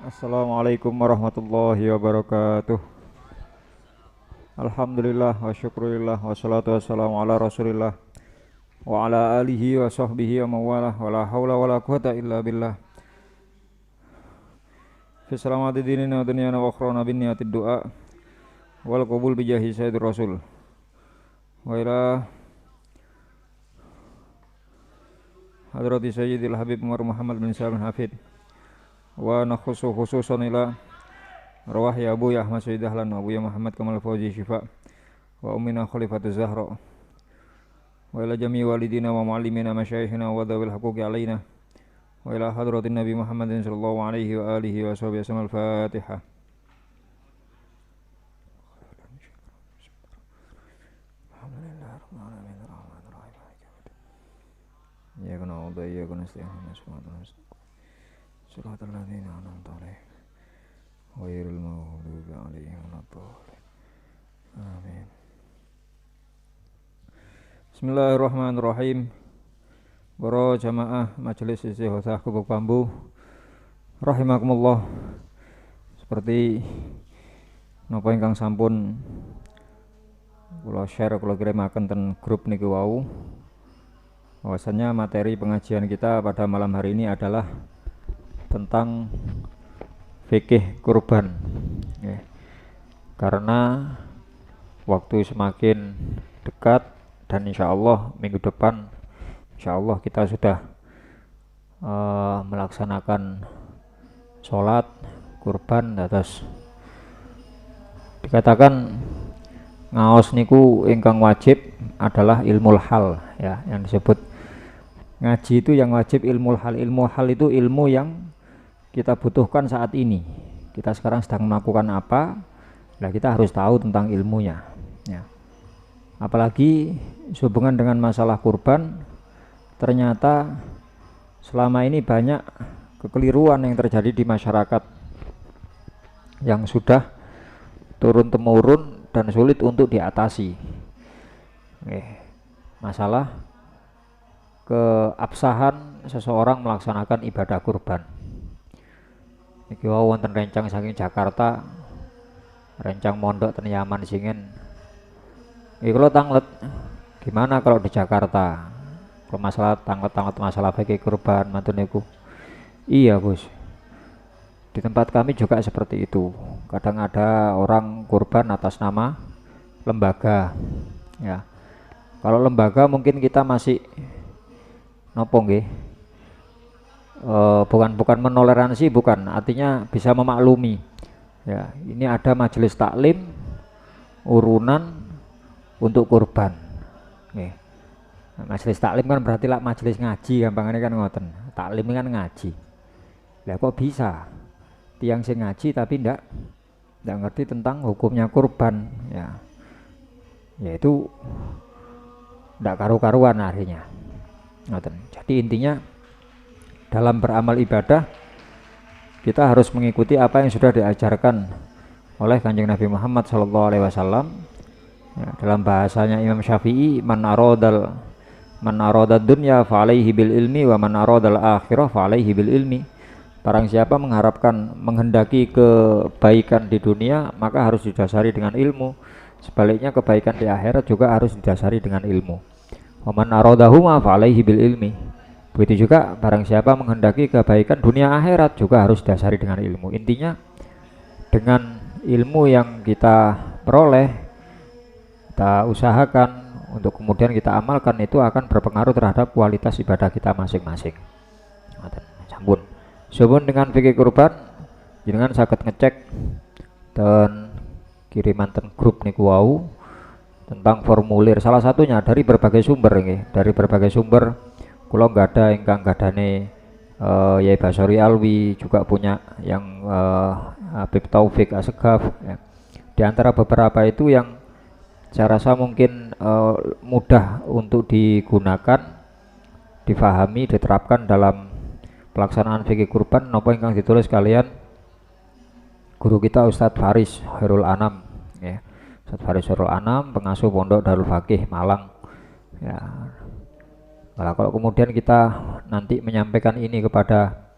Assalamualaikum warahmatullahi wabarakatuh. Alhamdulillah wa syukurillah wa salatu wassalamu ala rasulillah wa ala alihi wa sahbihi wa mawalah wa la hawla wa la quwata illa billah. Fi salamati dinina wa dunyana wa akhrana bin niyatid du'a wal qabul bijahi sayyidir rasul wa ila hadrati sayyidil habib Umar Muhammad bin Salim Hafid wa nakhusu khususan ila rawah ya Abu ya Ahmad Sayyid Dahlan wa Abu ya Muhammad Kamal Fauzi Syifa wa ummina Khalifatuz Zahra wa ila jami walidina wa muallimina masyayikhina wa dhawil haquqi alaina wa ila hadratin Nabi Muhammadin sallallahu alaihi wa alihi wa sahbihi wasallam. Al-Fatihah. Ya kana udah ya kana istighfar subhanallah suratul ladzina an'amta alaihim ghairil maghdubi alaihim waladdallin. Amin. Bismillahirrahmanirrahim. Para jamaah majelis istighosah Kubuk Bambu rahimakumullah. Seperti napa ingkang sampun kula share kula kirimaken ten grup niku wau, bahwasanya materi pengajian kita pada malam hari ini adalah tentang fikih kurban. Karena waktu semakin dekat dan insya Allah minggu depan insya Allah kita sudah melaksanakan sholat kurban. Atas dikatakan ngaos niku ingkang wajib adalah ilmul hal, ya, yang disebut ngaji itu yang wajib ilmul hal. Ilmu hal itu ilmu yang kita butuhkan saat ini. Kita sekarang sedang melakukan apa? Nah, kita harus tahu tentang ilmunya, ya. Apalagi sehubungan dengan masalah kurban, ternyata selama ini banyak kekeliruan yang terjadi di masyarakat yang sudah turun temurun dan sulit untuk diatasi. Masalah keabsahan seseorang melaksanakan ibadah kurban. Iki wau wonten rencang saking Jakarta, rencang mondok ten Yaman singen. Iki kula tanglet, gimana kalau di Jakarta? Kalau masalah tanglet masalah fikih kurban mantun niku. Iya, Gus. Di tempat kami juga seperti itu. Kadang ada orang kurban atas nama lembaga, ya. Kalau lembaga mungkin kita masih nopo nggih, bukan menoleransi, bukan, artinya bisa memaklumi, ya. Ini ada majelis taklim urunan untuk kurban. Majelis taklim kan berarti lah majelis ngaji, gampangane kan ngoten. Taklim kan ngaji. Lah kok bisa tiang sing ngaji tapi ndak ngerti tentang hukumnya kurban, ya. Yaitu ndak karu-karuan akhirnya. Ngoten. Jadi intinya dalam beramal ibadah kita harus mengikuti apa yang sudah diajarkan oleh Kanjeng Nabi Muhammad SAW. Ya, dalam bahasanya Imam Syafi'i, man aradad dunya fa alaihi bil ilmi wa man aradal akhirah fa alaihi bil ilmi. Barang siapa menghendaki kebaikan di dunia, maka harus didasari dengan ilmu. Sebaliknya kebaikan di akhirat juga harus didasari dengan ilmu. Wa man aradahuma fa alaihi bil ilmi. Begitu juga barang siapa menghendaki kebaikan dunia akhirat juga harus didasari dengan ilmu. Intinya dengan ilmu yang kita peroleh, kita usahakan untuk kemudian kita amalkan, itu akan berpengaruh terhadap kualitas ibadah kita masing-masing. Sampun. Sebelum dengan fikih kurban, jenengan saged ngecek dan kiriman ten grup niku wau tentang formulir, salah satunya dari berbagai sumber nggih, dari berbagai sumber. Kula nggak ada ingkang gadane Yai Basori Alwi, juga punya yang Habib Taufik Asegaf, ya. Di antara beberapa itu yang saya rasa mungkin mudah untuk digunakan, difahami, diterapkan dalam pelaksanaan fikih kurban, napa ingkang ditulis kalian guru kita Ustadz Faris Khairul Anam, ya. Ustadz Faris Khairul Anam, pengasuh Pondok Darul Fakih Malang, ya. Nah, kalau kemudian kita nanti menyampaikan ini kepada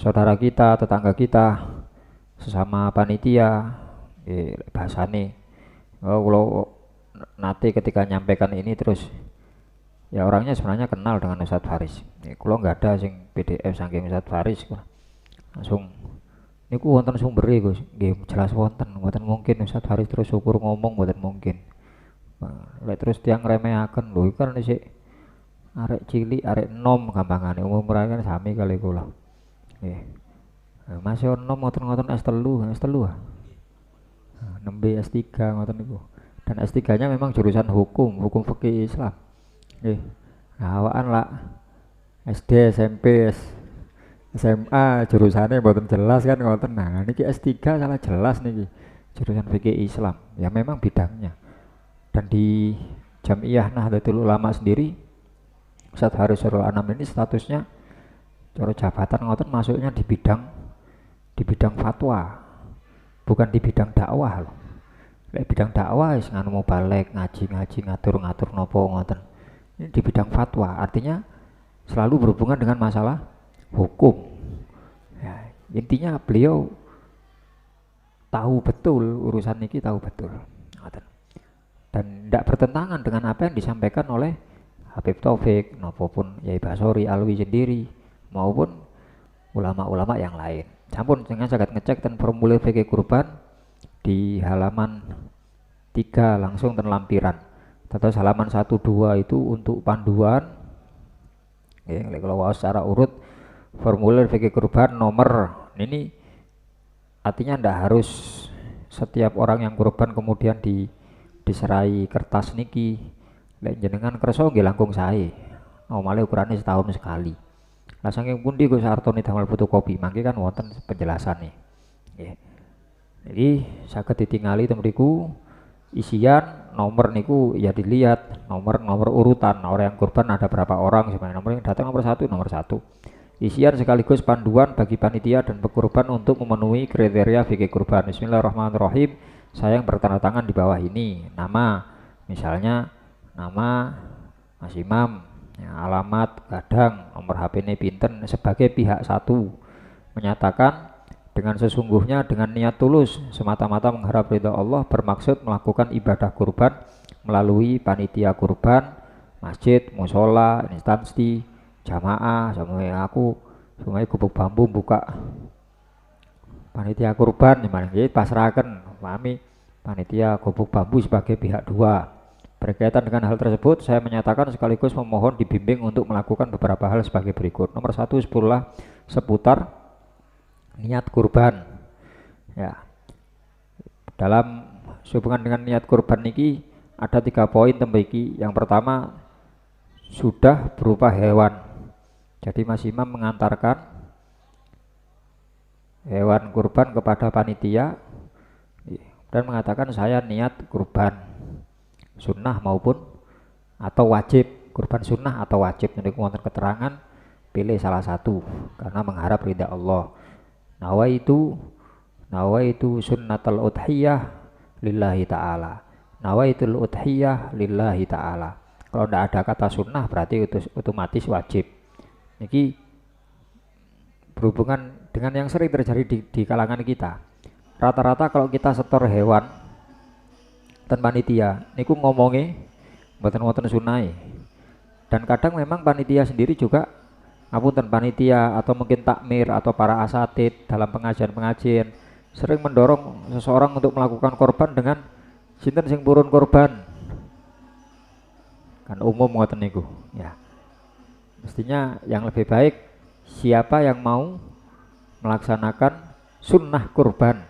saudara kita, tetangga kita, sesama panitia, bahasane. Oh, kalau nanti ketika nyampaikan ini terus ya orangnya sebenarnya kenal dengan Ustadz Faris. Kalau nggak ada sing PDF saking Ustadz Faris, langsung niku wonten sumbere Gus, nggih jelas wonten, mboten mungkin Ustadz Faris terus syukur ngomong mboten mungkin. Lek terus tiang remehaken lho iku kan isih arek cilik, arek enom gampangane umum kan sami kali kula. Nggih. Masih enom ngoten-ngoten S3, S3. Nembe S3 ngoten niku. Dan S3-nya memang jurusan hukum fikih Islam. Nggih. Nah, awakan lah SD, SMP, SMA jurusannya mboten jelas kan ngoten. Nah, niki S3 salah jelas niki. Jurusan fikih Islam. Ya memang bidangnya. Dan di Jam'iyah Nahdlatul Ulama sendiri Ustadz Harisul Anam ini statusnya cara jabatan ngoten masuknya di bidang fatwa, bukan di bidang dakwah loh. Lek bidang dakwah wis nganu mau balik ngaji ngatur nopo ngoten. Ini di bidang fatwa, artinya selalu berhubungan dengan masalah hukum. Ya, intinya beliau tahu betul urusan niki, tahu betul. Ngoten. Dan tidak bertentangan dengan apa yang disampaikan oleh Habib Taufik maupun Yai Basori Alwi sendiri maupun ulama-ulama yang lain. Sampun jangan sangat ngecek dan formulir fikih kurban di halaman 3 langsung ten lampiran. Terus halaman 1 2 itu untuk panduan. Ya, kalau secara urut formulir fikih kurban nomor ini artinya ndak harus setiap orang yang kurban kemudian diserai kertas niki. Lek jenengan kersa nggih langkung sae. Malah ukurannya setahun sekali. Lah saking pundi Gus Artoni damel fotokopi, mangke kan wonten penjelasane. Nggih. Jadi saged ditingali teng mriku isian nomor niku ya dilihat nomor urutan orang yang kurban ada berapa orang sebenarnya nomor yang datang nomor 1 isian sekaligus panduan bagi panitia dan pekurban untuk memenuhi kriteria fikih kurban. Bismillahirrahmanirrahim. Saya yang bertanda tangan di bawah ini nama, misalnya nama Mas Imam, ya, alamat kadang nomor HP ini pinten sebagai pihak satu menyatakan dengan sesungguhnya dengan niat tulus semata-mata mengharap ridha Allah bermaksud melakukan ibadah kurban melalui panitia kurban, masjid, musola, instansi, jamaah, semuanya gubuk bambu buka panitia kurban gimana jadi pasrahkan kami panitia gubuk bambu sebagai pihak dua. Berkaitan dengan hal tersebut saya menyatakan sekaligus memohon dibimbing untuk melakukan beberapa hal sebagai berikut. Nomor 1 seputar niat kurban. Ya. Dalam hubungan dengan niat kurban niki ada 3 poin tembiki. Yang pertama sudah berupa hewan. Jadi Mas Imam mengantarkan hewan kurban kepada panitia dan mengatakan saya niat kurban sunnah maupun atau wajib, kurban sunnah atau wajib. Nanti wonten keterangan pilih salah satu karena mengharap ridha Allah. Nawaitu sunnatul udhiyah lillahi ta'ala. Nawaitul udhiyah lillahi ta'ala. Kalau tidak ada kata sunnah berarti otomatis wajib. Ini berhubungan dengan yang sering terjadi di kalangan kita. Rata-rata kalau kita setor hewan dan panitia niku ngomongi mboten sunai. Dan kadang memang panitia sendiri juga ngapunten panitia atau mungkin takmir atau para asatid dalam pengajian sering mendorong seseorang untuk melakukan korban dengan sinten sing purun korban. Kan umum ngoten niku, ya. Mestinya yang lebih baik siapa yang mau melaksanakan sunnah kurban.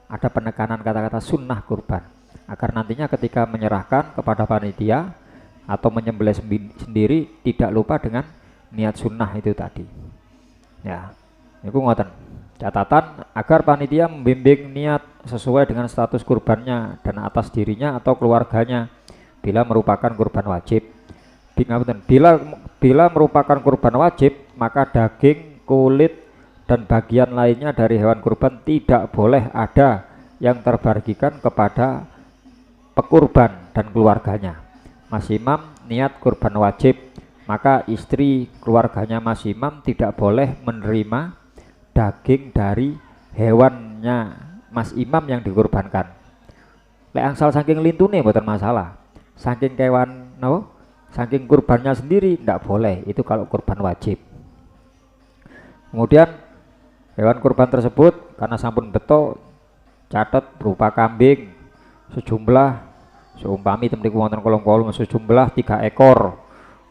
Ada penekanan kata-kata sunnah kurban. Agar nantinya ketika menyerahkan kepada panitia atau menyembelih sendiri tidak lupa dengan niat sunnah itu tadi. Ya, itu ngoten. Catatan agar panitia membimbing niat sesuai dengan status kurbannya dan atas dirinya atau keluarganya bila merupakan kurban wajib. Bila merupakan kurban wajib, maka daging, kulit dan bagian lainnya dari hewan kurban tidak boleh ada yang terbagikan kepada pekurban dan keluarganya. Mas Imam niat kurban wajib, maka istri keluarganya Mas Imam tidak boleh menerima daging dari hewannya Mas Imam yang dikurbankan. Lek angsal saking lintune mboten masalah. Saking kewan no, saking kurbannya sendiri ndak boleh. Itu kalau kurban wajib. Kemudian hewan kurban tersebut karena sampun beto catat berupa kambing sejumlah seumpami temriku wonten kolong-kolong sejumlah 3 ekor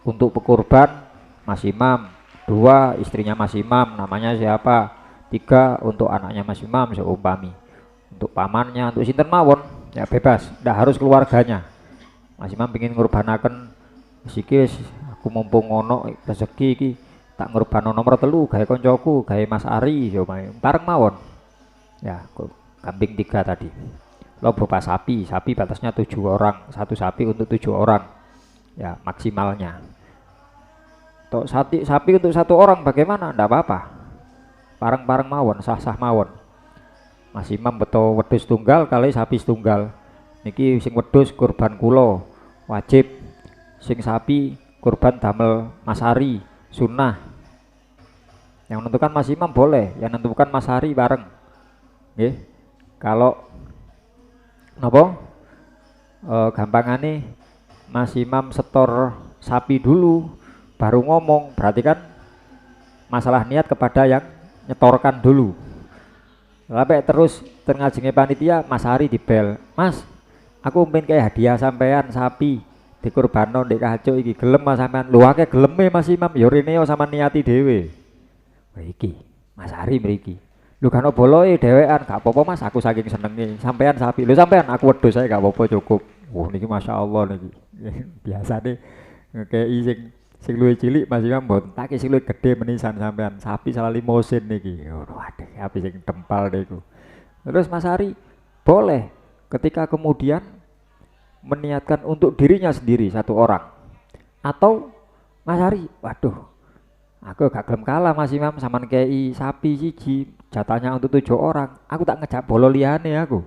untuk pekurban Mas Imam, 2 istrinya Mas Imam namanya siapa, 3 untuk anaknya Mas Imam seumpami, untuk pamannya, untuk sinten mawon ya bebas, ndak harus keluarganya. Mas Imam pingin ngurbanaken sikis aku mumpung ngono rezeki iki tak ngurbano nomor 3 gawe koncoku gawe Mas Ari yo bareng mawon ya. Kambing 3 tadi lo berupa sapi batasnya 7 orang, 1 sapi untuk 7 orang ya maksimalnya. Tok sapi untuk 1 orang bagaimana, ndak apa-apa, pareng-pareng mawon, sah-sah mawon. Mas Imam beto wedhus tunggal kali sapi setunggal niki sing wedhus kurban kula wajib, sing sapi kurban damel Mas Ari sunnah. Yang menentukan Mas Imam boleh, yang menentukan Mas Ari bareng nggih. Kalau napa gampangane Mas Imam setor sapi dulu baru ngomong, berarti kan masalah niat kepada yang nyetorkan dulu. Sampai terus tengajenge panitia Mas Ari dibel, Mas aku pengen kayak hadiah sampean sapi dikurbano ndek kacuk iki, gelem Mas sampean? Lho akeh geleme Mas Imam, yo rene yo sama niati dhewe. Wah iki Mas Ari mriki. Lho kan boloe dhewean gak apa-apa Mas, aku saking senenge sampean sapi. Lho sampean aku wedhus saya gak apa-apa cukup. Wah niki masyaallah niki. Biasane ngekei sing luwih cilik Mas Imam mboten tak sing luwih gedhe menisan sampean. Sapi salah limosin niki. Waduh, api sing dempal niku. Terus Mas Ari boleh ketika kemudian meniatkan untuk dirinya sendiri 1 orang. Atau Mas Ari, waduh, aku gak gelem kalah Mas Imam sampean kei sapi siji, jatahnya untuk 7 orang. Aku tak ngejak bolo liyane aku.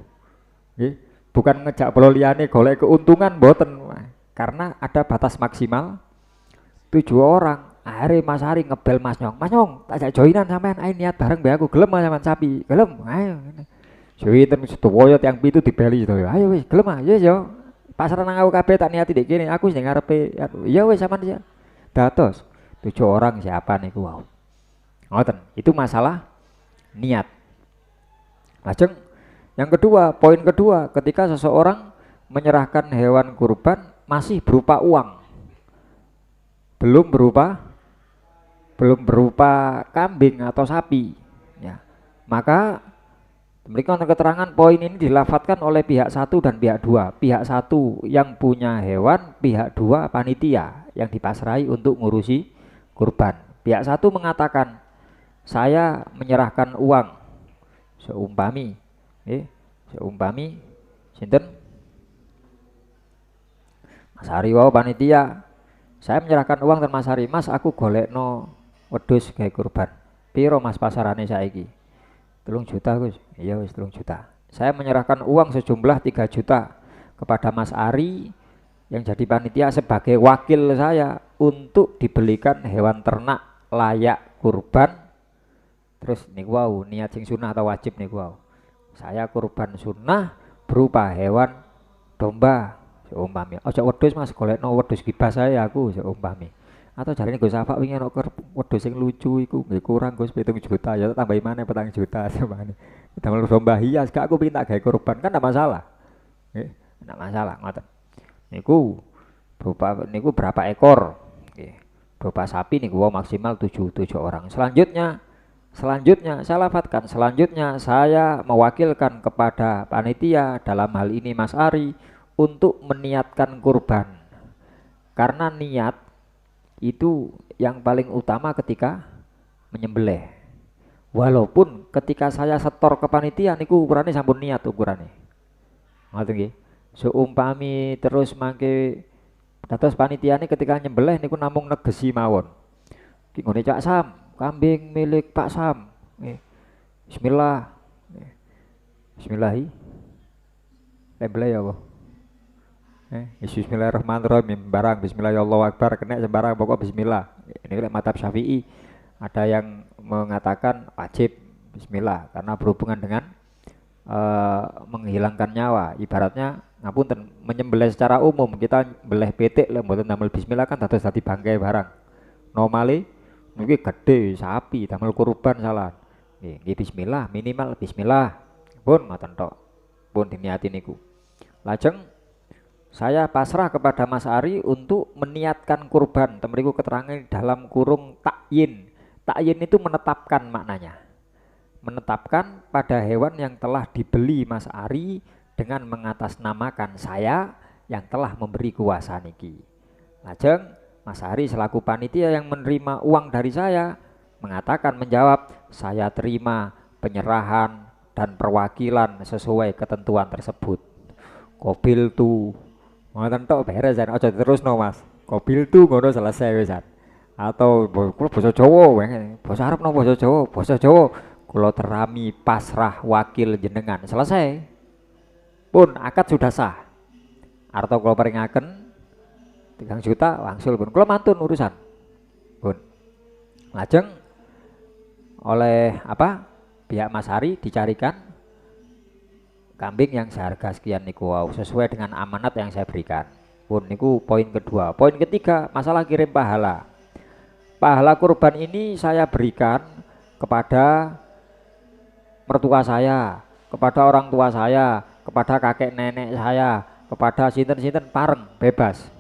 Nggih, bukan ngejak bolo liyane golek keuntungan mboten. Karena ada batas maksimal 7 orang. Akhirnya Mas Ari ngebel Mas Nyong, tak jak joinan sampean, ayo niat bareng be aku, gelem Mas sampean sapi, gelem, ayo. Joinan sedoyo tiang pitu dibeli sedoyo, ayo wis gelem ah, yes yo. Pasaran nang aku kabeh tak niati dek kene, aku sing ngarepe, ya wis sampean ya. Dados 7 orang siapa niku wow. Ngoten, itu masalah niat. Lajeng yang kedua, poin kedua, ketika seseorang menyerahkan hewan kurban masih berupa uang, belum berupa kambing atau sapi ya, maka memberikan keterangan poin ini dilafatkan oleh pihak 1 dan pihak 2. Pihak 1 yang punya hewan, pihak 2 panitia yang dipasrahi untuk ngurusi kurban. Pihak 1 mengatakan saya menyerahkan uang seumpami sinten Mas Ari wau panitia, saya menyerahkan uang dan Mas Ari, Mas aku golekno wedhus gawe kurban, piro Mas pasarane saiki? 3 juta Gus. Iya wis 3 juta. Saya menyerahkan uang sejumlah 3 juta kepada Mas Ari yang jadi panitia sebagai wakil saya untuk dibelikan hewan ternak layak kurban. Terus niku wau niat sing sunah atau wajib niku wau. Saya kurban sunnah berupa hewan domba seumpami. Ojo wedhus Mas, golekno wedhus gibah saya aku seumpami. Atau jarine Gus Safak wingi ana wedhus sing lucu iku nggih kurang Gus 7 juta ya tambahi maneh 4 juta samane. Damel domba hias gak aku pengin tak gawe kurban kan ndak masalah. Nggih, ndak masalah ngoten. Niku berapa ekor? Nggih. Berupa sapi niku maksimal 7 orang. Selanjutnya saya lafatkan, selanjutnya saya mewakilkan kepada panitia dalam hal ini Mas Ari untuk meniatkan kurban. Karena niat itu yang paling utama ketika menyembelih. Walaupun ketika saya setor ke panitia niku ukurannya sampun niat ukurannya. Ngoten nggih. Seumpami terus mangke dados panitia ini ketika nyembelih niku namung negesi mawon. Ki nggone Cak Sam, kambing milik Pak Sam. Bismillah. Bismillahi. Lembelih ya apa? Bismillahirrahmanirrahim, barang bismillahirrahmanirrahim, kena sembarang pokok bismillah. Ini lek mazhab Syafi'i ada yang mengatakan wajib bismillah, karena berhubungan dengan menghilangkan nyawa. Ibaratnya ngapunten menyembelih secara umum, kita beleh pitik lek mboten damel bismillah kan dados dadi bangkai barang. Normale niki gede sapi damel kurban salah. Nggih bismillah, minimal bismillah. Pun ngoten tok. Pun diniati niku. Lajeng saya pasrah kepada Mas Ari untuk meniatkan kurban. Temeriku keterangan dalam kurung takyin. Takyin itu menetapkan maknanya. Menetapkan pada hewan yang telah dibeli Mas Ari dengan mengatasnamakan saya yang telah memberi kuasa niki. Lajeng Mas Ari selaku panitia yang menerima uang dari saya mengatakan menjawab, saya terima penyerahan dan perwakilan sesuai ketentuan tersebut. Kobil tu ngoten tok beres jan aja terusno Mas. Kobil tu ngono selesai wis. Atau kula basa Jawa, basa Arab napa basa Jawa? Basa Jawa. Kula terami pasrah wakil jenengan. Selesai. Pun akad sudah sah. Arto kula paringaken 3 juta wangsul pun. Kula mantun urusan. Pun. Lajeng oleh apa? Pihak Mas Hari dicarikan kambing yang seharga sekian niku wow, sesuai dengan amanat yang saya berikan. Pun niku poin kedua. Poin ketiga, masalah kirim pahala. Pahala kurban ini saya berikan kepada mertua saya, kepada orang tua saya, kepada kakek nenek saya, kepada sinten-sinten pareng bebas.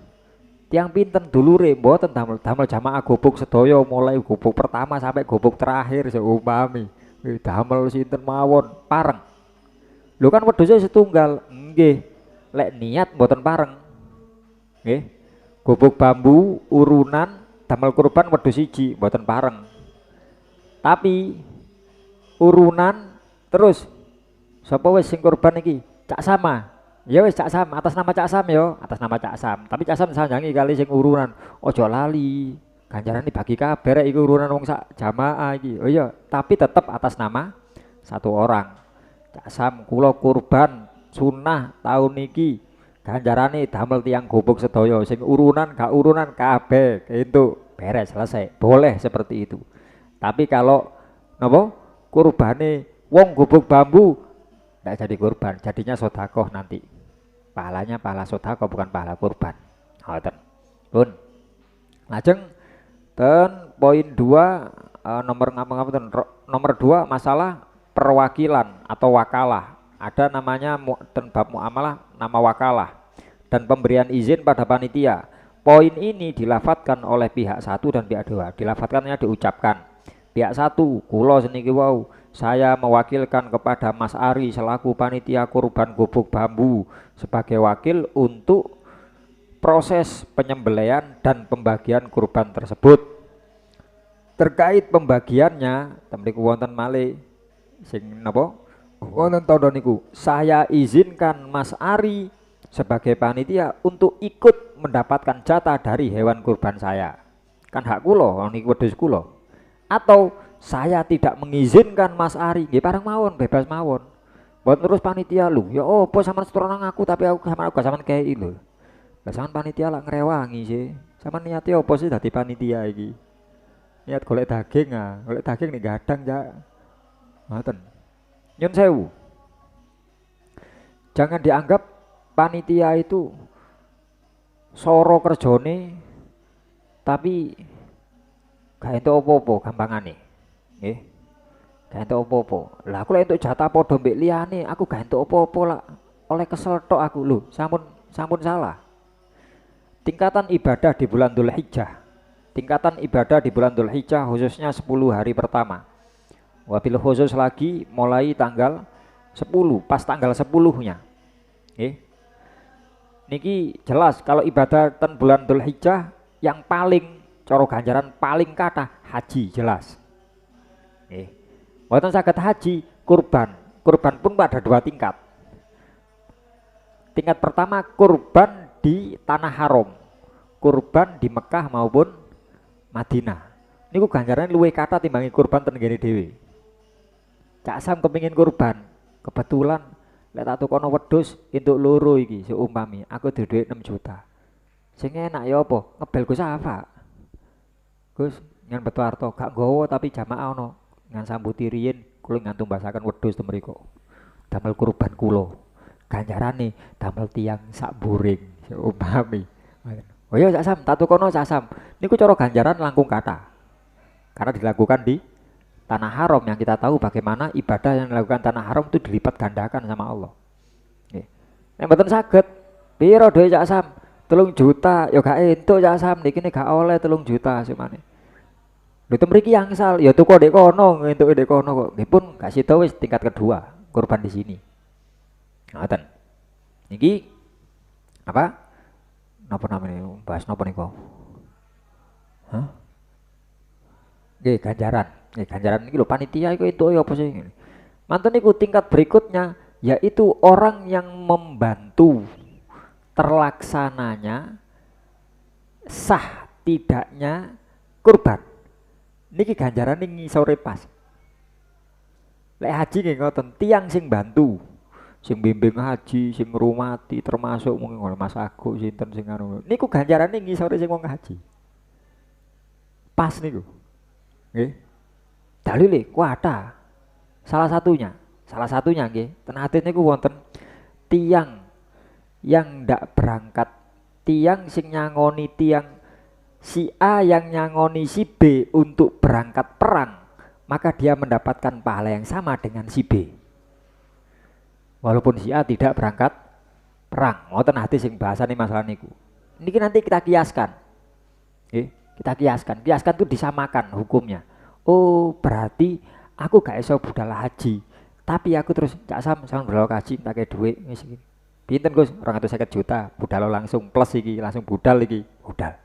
Tiang pinten dulure mboten damel jamaah gubuk sedaya mulai gubuk pertama sampai gubuk terakhir seumpami. Damel sinten mawon pareng. Lho kan wedhuse setunggal. Nggih. Lek niat mboten pareng. Nggih. Gubuk bambu urunan damel kurban wedhus siji mboten pareng. Tapi urunan terus sapa wis sing kurban iki? Cak Sama. Ya wis Cak Sam, atas nama Cak Sam yo, atas nama Cak Sam. Tapi Cak Sam sanjangi kali sing urunan. Ojo lali. Ganjarane bagi kabeh iki urunan wong sak jamaah iki. Oh iya, tapi tetap atas nama satu orang. Cak Sam kula kurban sunah tahun iki. Ganjarane damel tiang gubuk sedaya sing urunan gak urunan kabeh itu beres selesai. Boleh seperti itu. Tapi kalau napa kurbane wong gubuk bambu ndak jadi kurban, jadinya sedekah nanti. Pahalanya pahala sedekah bukan pahala kurban. Ngoten. Pun. Lajeng ten poin 2 nomor 2 masalah perwakilan atau wakalah. Ada namanya ten bab muamalah nama wakalah dan pemberian izin pada panitia. Poin ini dilafatkan oleh pihak satu dan pihak dua. Dilafatkannya diucapkan. Pihak satu, kula seniki wau, saya mewakilkan kepada Mas Ari selaku panitia kurban gubuk bambu sebagai wakil untuk proses penyembelihan dan pembagian kurban tersebut. Terkait pembagiannya, temriku wonten malih sing napa? Wonten tandha niku. Saya izinkan Mas Ari sebagai panitia untuk ikut mendapatkan jatah dari hewan kurban saya. Kan hak kula, niku wedhus kula. Atau saya tidak mengizinkan Mas Ari, nggih pareng mawon, bebas mawon. Buat terus panitia lu, ya opo sampean setoran aku tapi aku sama sampean kei lho. Lah sampean panitia lak ngrewangi sih. Sampean niate opo sih dadi panitia iki? Niat golek daging ah, golek daging nih gadang ya. Ngoten. Nyun sewu. Jangan dianggap panitia itu soro kerjone tapi gak entuk opo-opo gampangane. Nggih. Gak entuk opo-opo. Lah aku lek entuk jatah padha mbek liyane, aku gak entuk opo-opo lah. Oleh kesel tok aku lho, sampun salah. Tingkatan ibadah di bulan Dzulhijjah. Tingkatan ibadah di bulan Dzulhijjah khususnya 10 hari pertama. Wabil khusus lagi mulai tanggal 10, pas tanggal 10-nya. Nggih. Niki jelas kalau ibadah ten bulan Dzulhijjah yang paling coro ganjaran paling kathah haji jelas. Mboten saged haji, kurban. Kurban pun ada 2 tingkat. Tingkat pertama kurban di tanah haram. Kurban di Mekah maupun Madinah. Niku ganjaran luwih kathah timbangi kurban ten ngene dhewe. Cak Sam kepengin kurban. Kebetulan lek tak tukono wedhus entuk loro iki seumpami aku duwe 6 juta. Sing enak ya apa? Ngebel Gus Safa. Gus ngan betu arto gak nggawa tapi jamaah ono ngan sambuti riyin Kula ngantung bahasaken wedhus to mriku. Damel kurban kula. Ganjarane damel tiyang sak buring. Upami. Oh iya Cak Sam, tak tukono Cak Sam. Niku cara ganjaran langkung kata. Karena dilakukan di tanah haram yang kita tahu bagaimana ibadah yang dilakukan tanah haram itu dilipat gandakan sama Allah. Nggih. Nek mboten saged, piro dhewe Cak Sam? 3 juta, ya gak entuk Cak Sam, niki nek gak oleh 3 juta semane. Lho to mriki angsal, ya tuku ndek kono, entuke ndek kono kok. Nggih pun gak sida wis tingkat kedua, kurban di sini. Ngoten. Niki apa? Napa namanya? Bahas napa niku? Hah? Nggih, ganjaran. Nggih, ganjaran niki lho panitia iku itu apa sih? Mantun niku tingkat berikutnya yaitu orang yang membantu terlaksananya sah tidaknya kurban. Niki ganjaran ngisore pas. Lek haji nggih ngoten, tiyang sing bantu, sing bimbing haji, sing ngrumati termasuk mungkin oleh Mas Agus sinten sing anu. Niku ganjarane ngisore sing wong haji. Pas niku. Nggih. Dalile kuwata. Salah satunya nggih, ten hadis niku wonten tiyang yang ndak berangkat, tiyang sing nyangoni tiyang si A yang nyangoni si B untuk berangkat perang, maka dia mendapatkan pahala yang sama dengan si B. Walaupun si A tidak berangkat perang. Ngoten hadis sing bahasane masalah niku. Niki nanti kita kiaskan. Kita kiaskan. Kiaskan itu disamakan hukumnya. Oh, berarti aku gak iso budal haji. Tapi aku terus Cak Sam budal haji tak kei dhuwit wis iki. Pinten Gus? 250 juta. Budal langsung plus iki, langsung budal iki. Budal.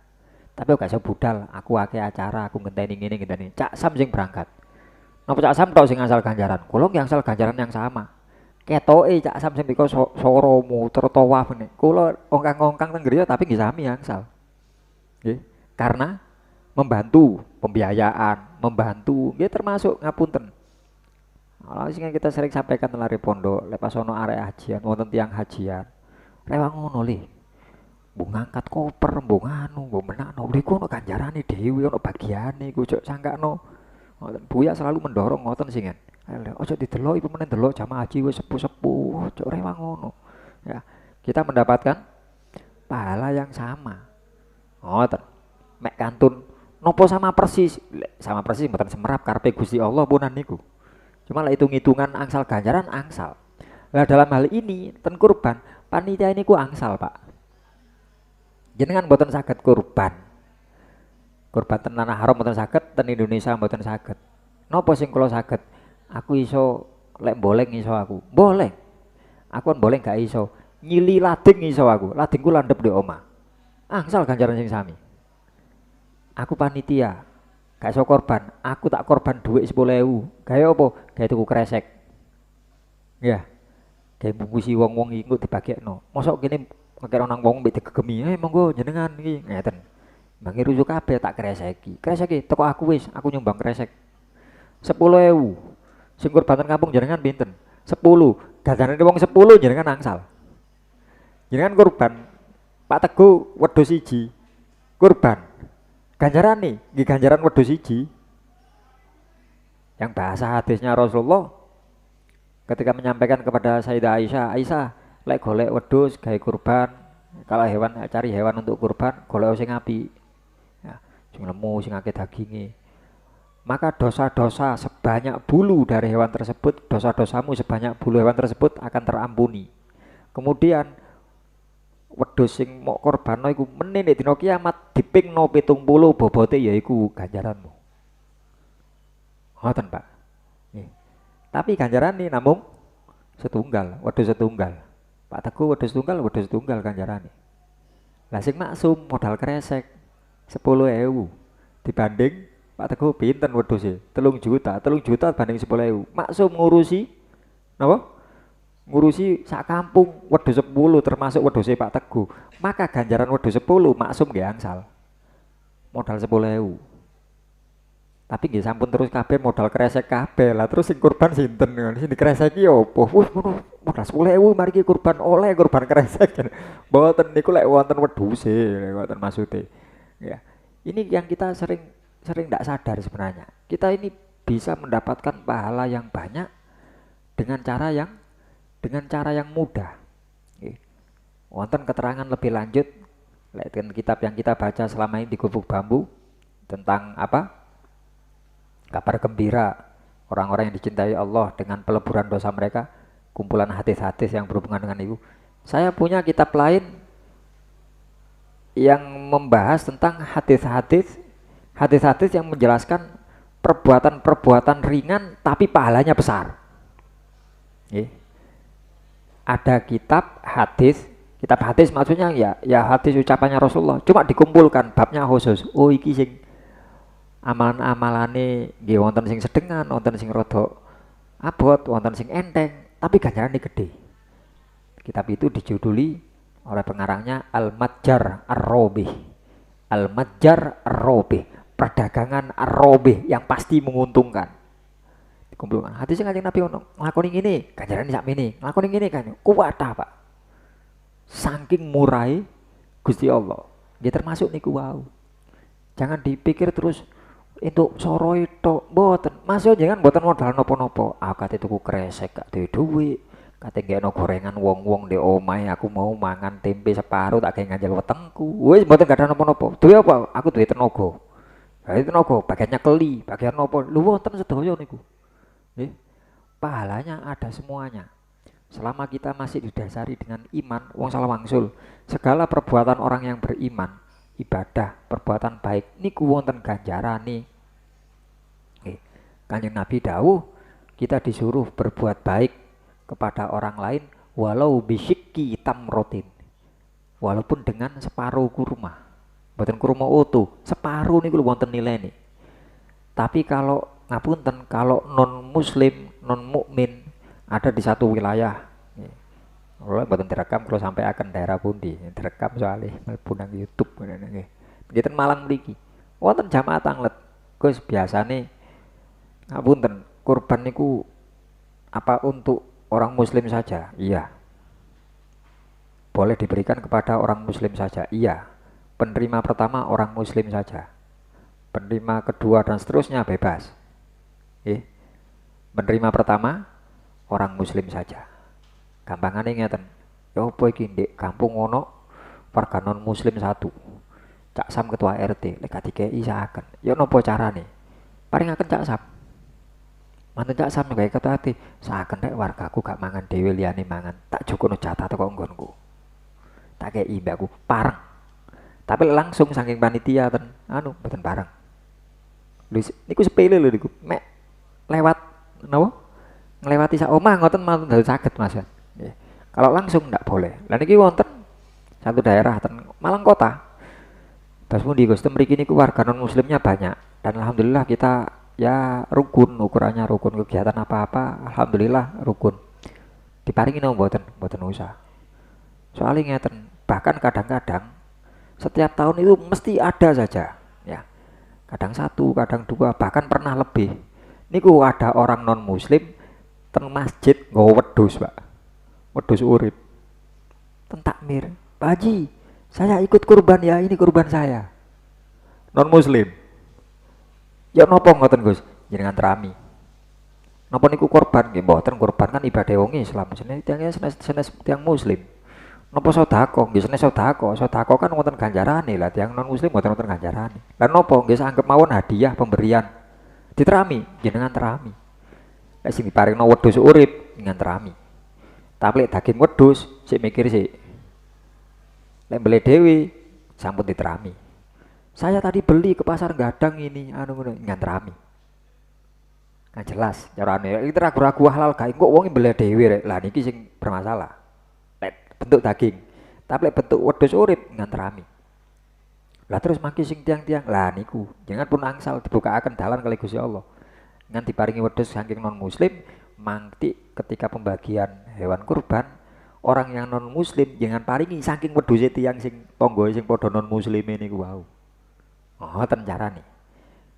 Tapi aku gak iso budal, aku akeh acara, aku ngenteni ngene ngenteni. Cak Sam sing berangkat. Napa Cak Sam tok sing asal ganjaran? Kula nggih asal ganjaran yang sama. Ketoke Cak Sam sing mriko soromu tertawaf nek. Kula ongkang-ongkang teng griya tapi nggih sami angsal. Nggih. Karena membantu pembiayaan, membantu nggih termasuk ngapunten. Ala sing kita sering sampaikan lari pondok, lepas ono arek hajian, wonten tiyang hajian. Rewang ngono le. Mbok ngangkat koper, mbok nganu, mbok menakno, lha iku ono ganjarane dhewe, ono bagiane iku ojo sangkakno. Buya selalu mendorong ngoten sing kan. Ojo didelok iku menen delok jamaah haji wis sepuh-sepuh, ojo rewang ngono. Ya, kita mendapatkan pahala yang sama. Ngoten. Mek kantun nopo sama persis mboten semerap karepe Gusti Allah punan niku. Cuma lah hitung-hitungan angsal ganjaran angsal. Lah dalam hal ini ten kurban panitia ini ku angsal, Pak. Jenengan mboten saged kurban. Kurban ten tanah haram mboten saged, ten Indonesia mboten saged. Napa sing kula saged? Aku iso lek boleng iso aku. Boleh. Aku kan boleh gak iso. Nyili lading iso aku. Ladingku landhep di omah. Angsal ganjaran sing sami. Aku panitia. Gak iso korban. Aku tak korban dhuwit 10.000. Gawe apa? Gawe tuku kresek. Ya. Gawe bungkusi wong-wong iku dibagekno. Mosok kene ngekek nang wong mbek digegemi, monggo jenengan iki ngeten. Mangi rujuk kabeh tak kreseki. Kreseki teko aku wis, aku nyumbang kresek. 10.000. Sing kurbatan kampung jenengan pinten? 10. Ganjarane wong 10 jenengan angsal. Jenengan kurban Pak Teguh wedhus 1. Kurban. Ganjarane nggih ganjaran wedhus 1. Yang bahasa hadisnya Rasulullah ketika menyampaikan kepada Sayyidah Aisyah, lek golek wedhus gawe kurban, kalau hewan cari hewan untuk kurban, golek sing apik. Ya, sing lemu, sing akeh daginge. Maka dosa-dosa sebanyak bulu dari hewan tersebut, dosa-dosamu sebanyak bulu hewan tersebut akan terampuni. Kemudian wedhus sing mok korbanno iku meneh nek dina kiamat dipingno 70 bobote yaiku ganjaranmu. Ngoten, Pak. Nggih. Tapi ganjarane namung setunggal, wedhus setunggal. Pak Teguh wedhus tunggal ganjarane. Lah sing maksum modal kresek 10.000 dibanding Pak Teguh pinten wedhuse? 3 juta. 3 juta banding 10.000. Maksum ngurusi napa? Ngurusi sak kampung wedhus 10 termasuk wedhuse Pak Teguh. Maka ganjaran wedhus 10 maksum nggih angsal. Modal 10.000. Tapi nggih sampun terus kabeh modal kresek kabeh. Lah terus sing kurban sinten? Sing dikreseki opo? Wis ngono modal 10.000 mari ki kurban oleh kurban kresek. Mboten niku lek wonten wedhuse, wonten maksude. Ya. Ini yang kita sering ndak sadar sebenarnya. Kita ini bisa mendapatkan pahala yang banyak dengan cara yang mudah. Nggih. Wonten keterangan lebih lanjut dengan kitab yang kita baca selama ini di Gubuk Bambu tentang apa? Kabar gembira orang-orang yang dicintai Allah dengan peleburan dosa mereka, kumpulan hadis-hadis yang berhubungan dengan itu. Saya punya kitab lain yang membahas tentang hadis-hadis yang menjelaskan perbuatan-perbuatan ringan tapi pahalanya besar. Ada kitab hadis maksudnya ya hadis ucapannya Rasulullah, cuma dikumpulkan babnya khusus. Oh iki sing amalan-amalane nggih wonten sing sedengan, wonten sing rada abot, wonten sing enteng, tapi ganjarane gede. Kitab itu dijuduli oleh pengarangnya Al-Matjar Ar-Robih. Al-Matjar Ar-Robih, perdagangan Ar-Robih yang pasti menguntungkan. Dikumpulkan. Hadis Kanjeng Nabi ono, nglakoni ngene, ganjarane sakmene. Nglakoni ngene kan kuwatah, Pak. Saking murai Gusti Allah. Nggih termasuk niku wau. Jangan dipikir terus itu soroi tok mboten. Mas yo jangan mboten modal napa-napa. Kate tuku kresek gak duwe dhuwit. Kate ngeno gorengan wong-wong di omahe aku mau mangan tempe separuh tak gawe nganjel wetengku. Wis mboten gak ada napa-napa. Duwe apa? Aku duwe tenaga. Lah itu tenaga bagiannya keli, bagian napa? Lho wonten sedaya niku. Nggih. Pahalanya ada semuanya. Selama kita masih didasari dengan iman, wong salah wangsul. Segala perbuatan orang yang beriman, ibadah, perbuatan baik niku wonten ganjarane. Nggih. Kanjeng Nabi dawuh, kita disuruh berbuat baik kepada orang lain walau bisyikki tamrotin. Walaupun dengan separuh kurma. Mboten kurma utuh, separuh niku wonten nilai nih. Tapi kalau ngapunten, kalau non muslim, non mukmin ada di satu wilayah, kalau mboten direkam kalau sampai akan daerah pundi, direkam soalnya mlebu nang YouTube nggih. Ngeten Malang mriki. Wonten jamaah tanglet. Gus biasane ngapunten, kurban niku apa untuk orang muslim saja? Iya. Boleh diberikan kepada orang muslim saja? Iya. Penerima pertama orang muslim saja. Penerima kedua dan seterusnya bebas. Penerima pertama orang muslim saja. Gampangane ngeten. Ya apa iki ndek kampung ono warga non muslim satu. Cak Sam ketua RT lek dikei saken. Ya napa carane? Paringaken Cak Sam. Manten Cak Sam gawe ketua RT, saken rek wargaku gak mangan dhewe liyane mangan. Tak jokono jatah teko nggonku. Tak kei mbakku pareng. Tapi langsung saking panitia ten mboten pareng. Lho niku sepele lho niku. Mek lewat napa? Nglewati sak omah ngoten malah dados saged Mas. Nggih. Kalau langsung ndak boleh. Lah niki wonten satu daerah ten Malang Kota. Terus pundi Gus, mriki niku warga non muslimnya banyak dan alhamdulillah kita ya rukun, ukurannya rukun, kegiatan apa-apa alhamdulillah rukun. Diparingi napa mboten usah. Soalnya ngeten, bahkan kadang-kadang setiap tahun itu mesti ada saja ya. Kadang satu, kadang dua, bahkan pernah lebih. Niku ada orang non muslim ten masjid nggawa wedhus, Pak. Wedhus urip. Ten takmir. Pak Haji, saya ikut kurban ya, ini kurban saya. Non muslim. Ya napa ngoten Gus? Jenengan terami. Napa niku kurban nggih mboten, kurban kan ibadah wong Islam, jenenge tiyang muslim. Napa sedekah? Nggih seneng sedekah. Sedekah kan wonten ganjarane lah, tiyang non muslim mboten wonten ganjarane. Lah napa nggih anggap mawon hadiah pemberian. Diterami, jenengan terami. Lek sing diparingno wedhus urip jenengan terami. Tapi lek daging wedhus sik mikir sik. Lek beli dewi sampun diterami. Saya tadi beli ke pasar Gadang ini ngono ngantrami. Nggak jelas carane. Iki ragu-ragu halal gak kok wong beli dewi rek. Lah niki sing bermasalah. Lek bentuk daging. Tapi lek bentuk wedhus urip ngantrami. Lah terus maki sing tiang-tiang. Lah niku jangan pun angsal dibukaaken dalan kali Gusti Allah. Ngan diparingi wedhus saking non muslim mangti ketika pembagian hewan kurban orang yang non muslim jangan paringi saking wedhuse tiyang sing tangga sing padha non muslim niku wau. Oh, ten carane.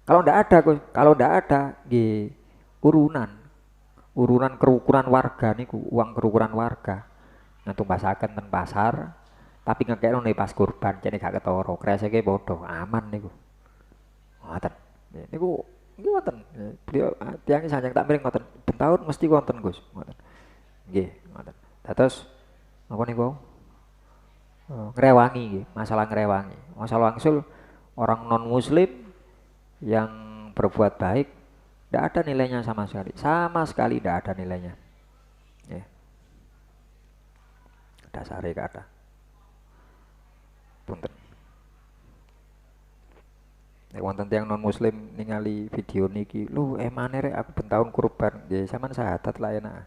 Kalau ndak ada nggih urunan kerukunan warga niku, uang kerukunan warga. Ngetumbasaken ten pasar tapi ngekekno nek pas kurban jane gak ketara. Kreseke padha aman niku. Ngoten. Niku Nggih wonten. Beliau tiyang sanjang takmir ngoten. Ben taun mesti wonten Gus, ngoten. Nggih, ngoten. Dados napa niku? Ngrewangi nggih, masalah ngrewangi. Masalah wangsul orang non muslim yang berbuat baik tidak ada nilainya sama sekali tidak ada nilainya. Ya, dasare kata. Punten. Nek wonten tiyang non muslim ningali video niki, lu emane rek aku ben taun kurban. Nggih, sampean syahadat lah enak.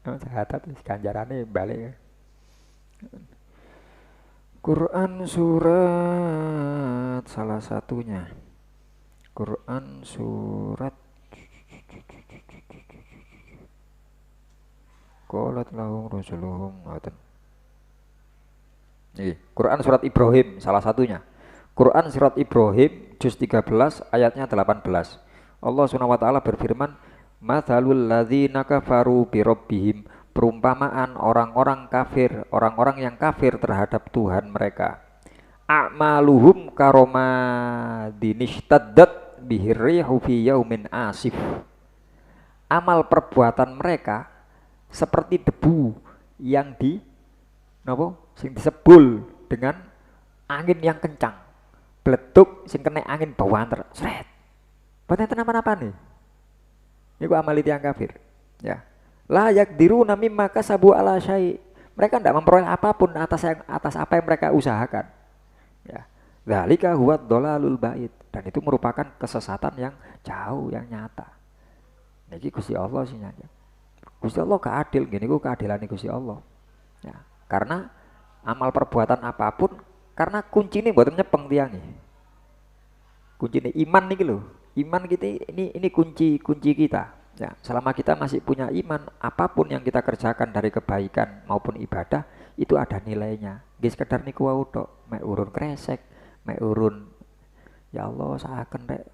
Syahadat wis ganjarane balik. Quran surat salah satunya. Quran surat qalat lahum rusuluhum ngoten. Quran surat Ibrahim salah satunya. Quran surat Ibrahim juz 13 ayatnya 18. Allah Subhanahu wa taala berfirman, "Matsalul ladzina kafaru bi rabbihim," perumpamaan orang-orang kafir, orang-orang yang kafir terhadap Tuhan mereka. A'maluhum karomadinistaddat bihirrihu fi yaumin asif. Amal perbuatan mereka seperti debu yang sing disebul dengan angin yang kencang. Bleduk sing kena angin bawanter, sret. Boten kenapa-napa nih. Niku amal tiyang kafir. Ya. La yakdiruna mimma kasabu ala syai'. Mereka tidak memperoleh apapun atas apa yang mereka usahakan. Ya. Dzalika huwa dhalalul ba'id, dan itu merupakan kesesatan yang jauh, yang nyata. Niki Gusti Allah sih nyata. Gusti Allah gak adil, gini ku keadilan Gusti Allah. Ya. Karena amal perbuatan apapun, karena kuncinya buat nyepeng tiangnya. Kuncinya iman nih lho. Iman kita ini kunci kita. Ya, selama kita masih punya iman, apapun yang kita kerjakan dari kebaikan maupun ibadah itu ada nilainya. Nggih sekedar niku wae tok, mek urun kresek, mek urun ya Allah saaken rek.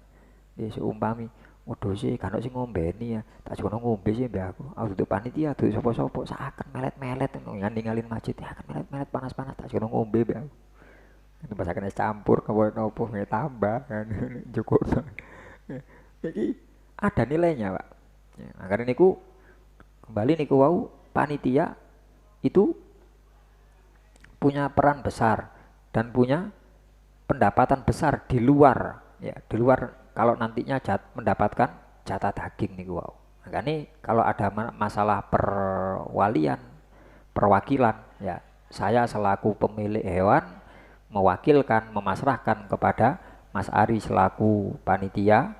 Nggih seumpami wedhuse kan sing ngombeni ya, tak jono ngombe sih mbak aku. Aku dudu panitia, dudu sapa-sapa saaken melet-melet ninggalin masjid ya kan melet-melet panas-panas tak jono ngombe mbak aku. Itu pasaken es campur kewen opo tambah kan cukup. Jadi ada nilainya, Pak. Ya, karena niku kembali niku wau panitia itu punya peran besar dan punya pendapatan besar di luar kalau nantinya mendapatkan jatah daging niku wau. Makanya kalau ada masalah perwakilan ya, saya selaku pemilik hewan mewakilkan, memasrahkan kepada Mas Ari selaku panitia.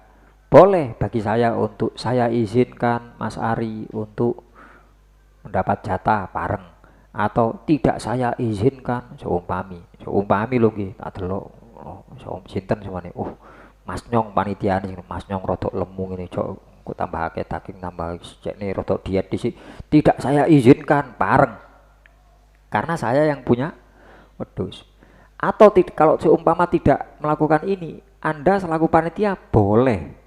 Boleh bagi saya untuk saya izinkan Mas Ari untuk mendapat jatah bareng, atau tidak saya izinkan seumpami lho nggih tak delok sinten semane Mas Nyong panitia ini Mas Nyong rodok lemu ngene cok kok tambahake daging tambah cekne rodok diet dhisik, tidak saya izinkan bareng karena saya yang punya wedhus. Atau kalau seumpama tidak melakukan ini, Anda selaku panitia boleh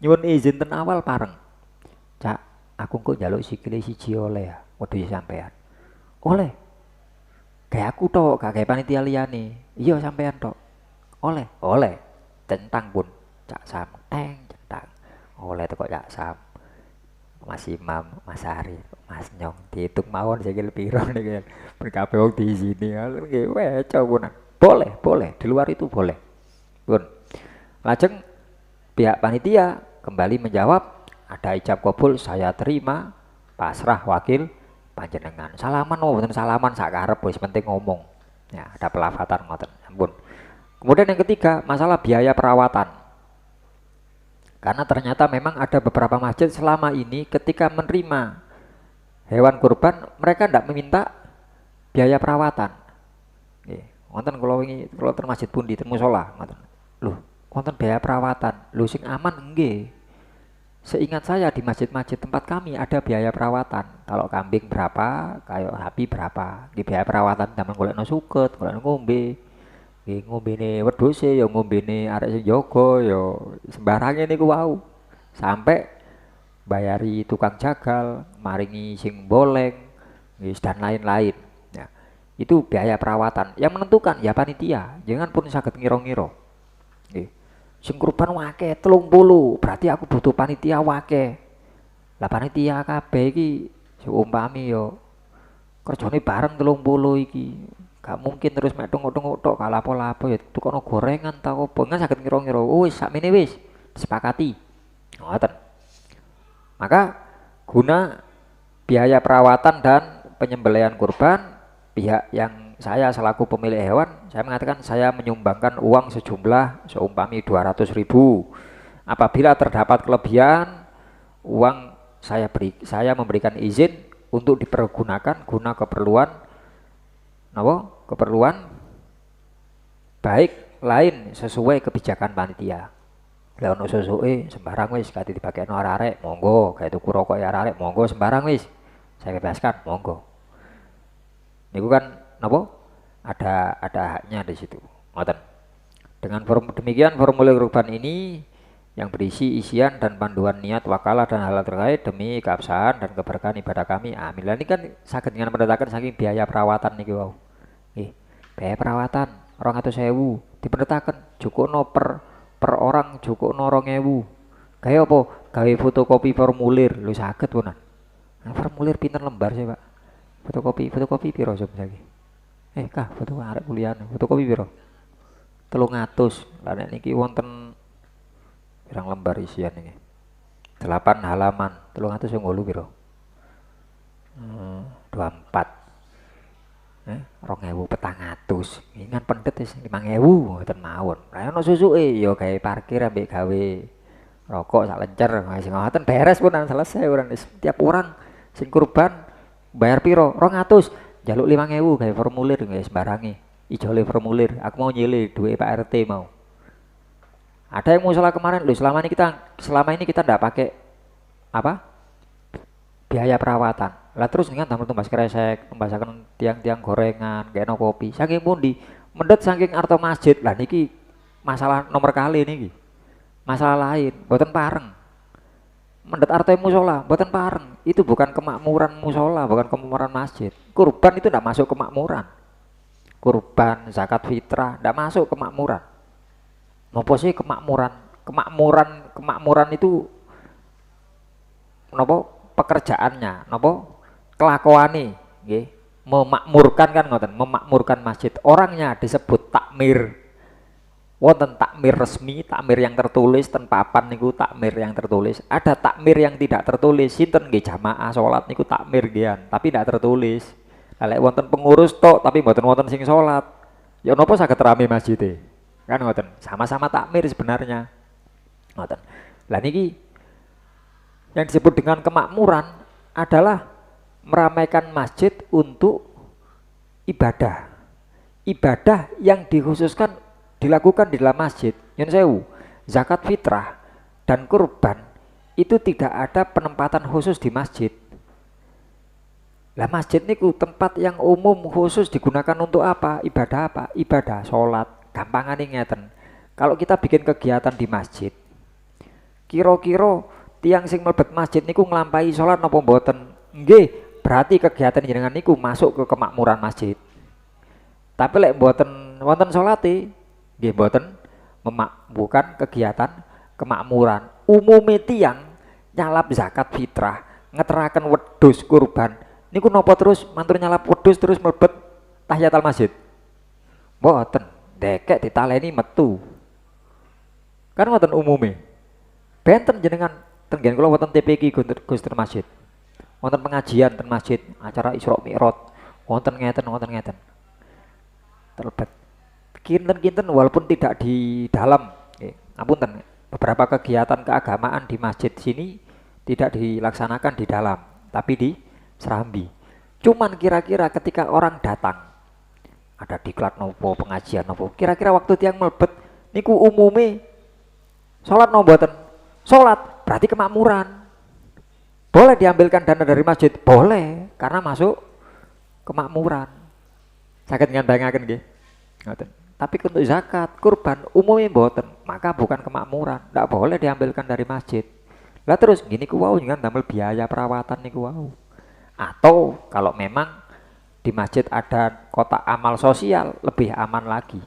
nyuwun izin ten awal bareng. Cak, aku kok njaluk sikile siji oleh ya, wedhus sampean. Oleh. Kayak aku tok, gak kayak panitia liyane. Iya sampean tok. Oleh. Centang pun Cak Sam, centang. Oleh teko Cak Sam. Mas Imam, Mas Ari, Mas Nyong dihitung mawon sikil piro niki. Kabeh wong di sini. Nggih, weco punan. Boleh, di luar itu boleh. Pun. Lajeng pihak panitia kembali menjawab, ada ijab kabul, saya terima, pasrah wakil panjenengan. Salaman mboten salaman sak karep wis penting ngomong. Ya, ada pelafatan ngoten. Ampun. Kemudian yang ketiga, masalah biaya perawatan. Karena ternyata memang ada beberapa masjid selama ini ketika menerima hewan kurban, mereka tidak meminta biaya perawatan. Nggih, wonten kula ten masjid pundi ten musala ngoten. Loh, wonten biaya perawatan. Lho sing aman nggih. Seingat saya di masjid-masjid tempat kami ada biaya perawatan. Kalau kambing berapa, kayak sapi berapa. Di biaya perawatan zaman golekno suket, golekno ngombe. Nggih ngombene wedhuse ya ngombene arek sing jaga ya sembarange niku wau. Sampai bayari tukang jagal, maringi sing boleng, dan lain-lain. Ya. Itu biaya perawatan. Yang menentukan ya panitia. Jangan pun saged ngira-ngira. Nggih. Sing kurban wake 30, berarti aku butuh panitia wake. Lah panitia kabeh iki seumpami yo kerjane bareng 30 iki. Gak mungkin terus mek tunggu-tunggu tok gak lapo-lapo ya tukono gorengan ta opo. Ngan saged ngira-ngira, wis sakmene wis disepakati. Ngoten. Maka guna biaya perawatan dan penyembelihan kurban, pihak yang saya selaku pemilik hewan, saya mengatakan saya menyumbangkan uang sejumlah seumpami 200.000. Apabila terdapat kelebihan, uang saya memberikan izin untuk dipergunakan guna keperluan keperluan baik lain sesuai kebijakan panitia. Lah ono susuke sembarang wis kate dipakekno arek-arek, monggo, gawe tuku rokok ya arek, monggo sembarang wis. Saya bebaskan, monggo. Niku kan napa? Ada haknya di situ. Ngoten. Dengan demikian formulir kurban ini yang berisi isian dan panduan niat wakalah dan hal terkait demi keabsahan dan keberkahan ibadah kami. Amin. Lah ini kan saged dengan mendatangkan saking biaya perawatan niki wau. Nggih, biaya perawatan 200.000 dipendetaken jukukno per orang jukukno 2.000. Gawe apa? Gawe fotokopi formulir. Lho saged punan. Nah, formulir pinten lembar sih, Pak? Fotokopi piro saiki? Kah, foto arek kuliah. Fotokopi piro? 300. Lah nek niki wonten pirang lembar isian ini? 8 halaman. 300 sing 8 piro? 24. 2.400. Ingan pendet wis 5.000 ngoten mawon. Lah ono susuke ya gawe parkir ambek gawe rokok sak lencer. Wis ngoten beres punan selesai urang setiap orang sing kurban bayar piro? 200. Jaluk 5.000 gawe formulir nggih sembarange. Ijole formulir. Aku mau nyilih duit Pak RT mau. Ada yang musola kemarin, loh selama ini kita ndak pakai apa? Biaya perawatan. Lah terus dengan tumbas kresek, tumbasaken tiang-tiang gorengan, kena kopi. Saking pundi? Mendet saking arto masjid. Lah niki masalah nomor kali niki. Masalah lain, mboten pareng. Mendet arto musola, mboten pareng. Itu bukan kemakmuran musola, bukan kemakmuran masjid. Kurban itu ndak masuk kemakmuran. Kurban, zakat fitrah ndak masuk kemakmuran. Napa sih kemakmuran? Kemakmuran itu napa pekerjaannya, napa kelakuane nggih, memakmurkan kan ngoten, memakmurkan masjid. Orangnya disebut takmir. Wonten takmir resmi, takmir yang tertulis ten papan niku takmir yang tertulis. Ada takmir yang tidak tertulis, sinten nggih jamaah salat niku takmir nggih, tapi tidak tertulis. Lek wonten pengurus tok tapi mboten wonten sing salat. Ya napa saged rame masjid kan ngoten, sama-sama takmir sebenarnya ngoten. Lah niki yang disebut dengan kemakmuran adalah meramaikan masjid untuk ibadah yang dikhususkan dilakukan di dalam masjid. Nyun sewu, zakat fitrah dan kurban itu tidak ada penempatan khusus di masjid. Lah masjid niku tempat yang umum khusus digunakan untuk apa? Ibadah sholat. Gampangan ini ngeten. Kalau kita bikin kegiatan di masjid, kira-kira tiang sing mlebet masjid niku nglampahi sholat napa mboten? Nggih, berarti kegiatan jenengan niku masuk ke kemakmuran masjid. Tapi lek mboten wonten sholate, nggih mboten bukan kegiatan kemakmuran. Umume tiang nyalap zakat fitrah, ngeteraken wedhus kurban. Niku napa terus mantur nyalap wedhus terus mlebet tahiyatul masjid? Mboten. Dekek ditaleni metu kan wonten umume benten jenengan tenggen kula wonten TPQ Gus ten masjid, wonten pengajian ten masjid, acara Isra Mi'raj wonten ngeten terlebet kinten walaupun tidak di dalam apunten, beberapa kegiatan keagamaan di masjid sini tidak dilaksanakan di dalam tapi di serambi. Cuman kira-kira ketika orang datang ada diklat nopo pengajian nopo, kira-kira waktu tiang melebet niku umume sholat nopo mboten? Sholat berarti kemakmuran. Boleh diambilkan dana dari masjid? Boleh, karena masuk kemakmuran. Saged ngambangaken nggih. Ngoten. Tapi untuk zakat, kurban umumnya mboten, maka bukan kemakmuran, ndak boleh diambilkan dari masjid. Lah terus gini ku wau jangan damel biaya perawatan niku wau. Atau kalau memang di masjid ada kotak amal sosial lebih aman lagi.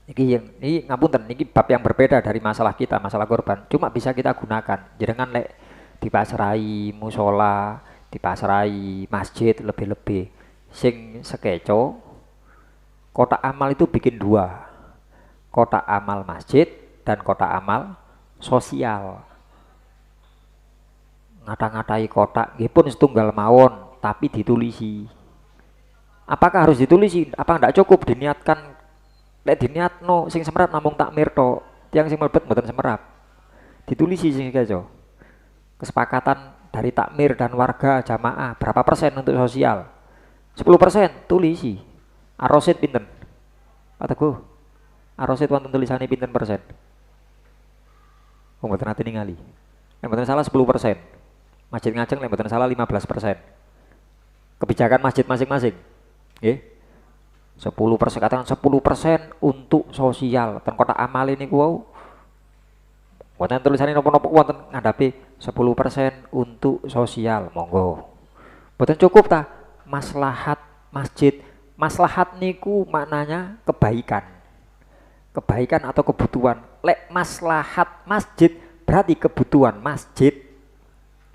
Ini ngapunten, ini bab yang berbeda dari masalah kita, masalah kurban. Cuma bisa kita gunakan. Jenengan lek dipasrai musola, dipasrai masjid lebih-lebih. Sing sekeco, kotak amal itu bikin dua. Kotak amal masjid dan kotak amal sosial. Ngata-ngatai kotak, nggih pun setunggal mawon, tapi ditulisi. Apakah harus ditulisi? Apa enggak cukup diniatkan? Lek diniatno sing semerap namung takmir tok, tiang sing mlebet mboten semerap. Ditulisi sing keco. Kesepakatan dari takmir dan warga jamaah berapa persen untuk sosial? 10% tulisi. Arosid pinten? Pak Teguh. Arosid wonten tulisane pinten persen? Mboten nate ningali. Lek mboten salah 10%. Masjid Ngajeng lek mboten salah 15%. Kebijakan masjid masing-masing. Nggih. 10%, katakan 10% untuk sosial. Ten kotak amal ini wau. Wonten tulisannya nopo-nopo wonten ngadapi 10% untuk sosial. Monggo. Mboten cukup ta? Maslahat masjid. Maslahat niku maknanya kebaikan. Kebaikan atau kebutuhan. Lek maslahat masjid berarti kebutuhan masjid.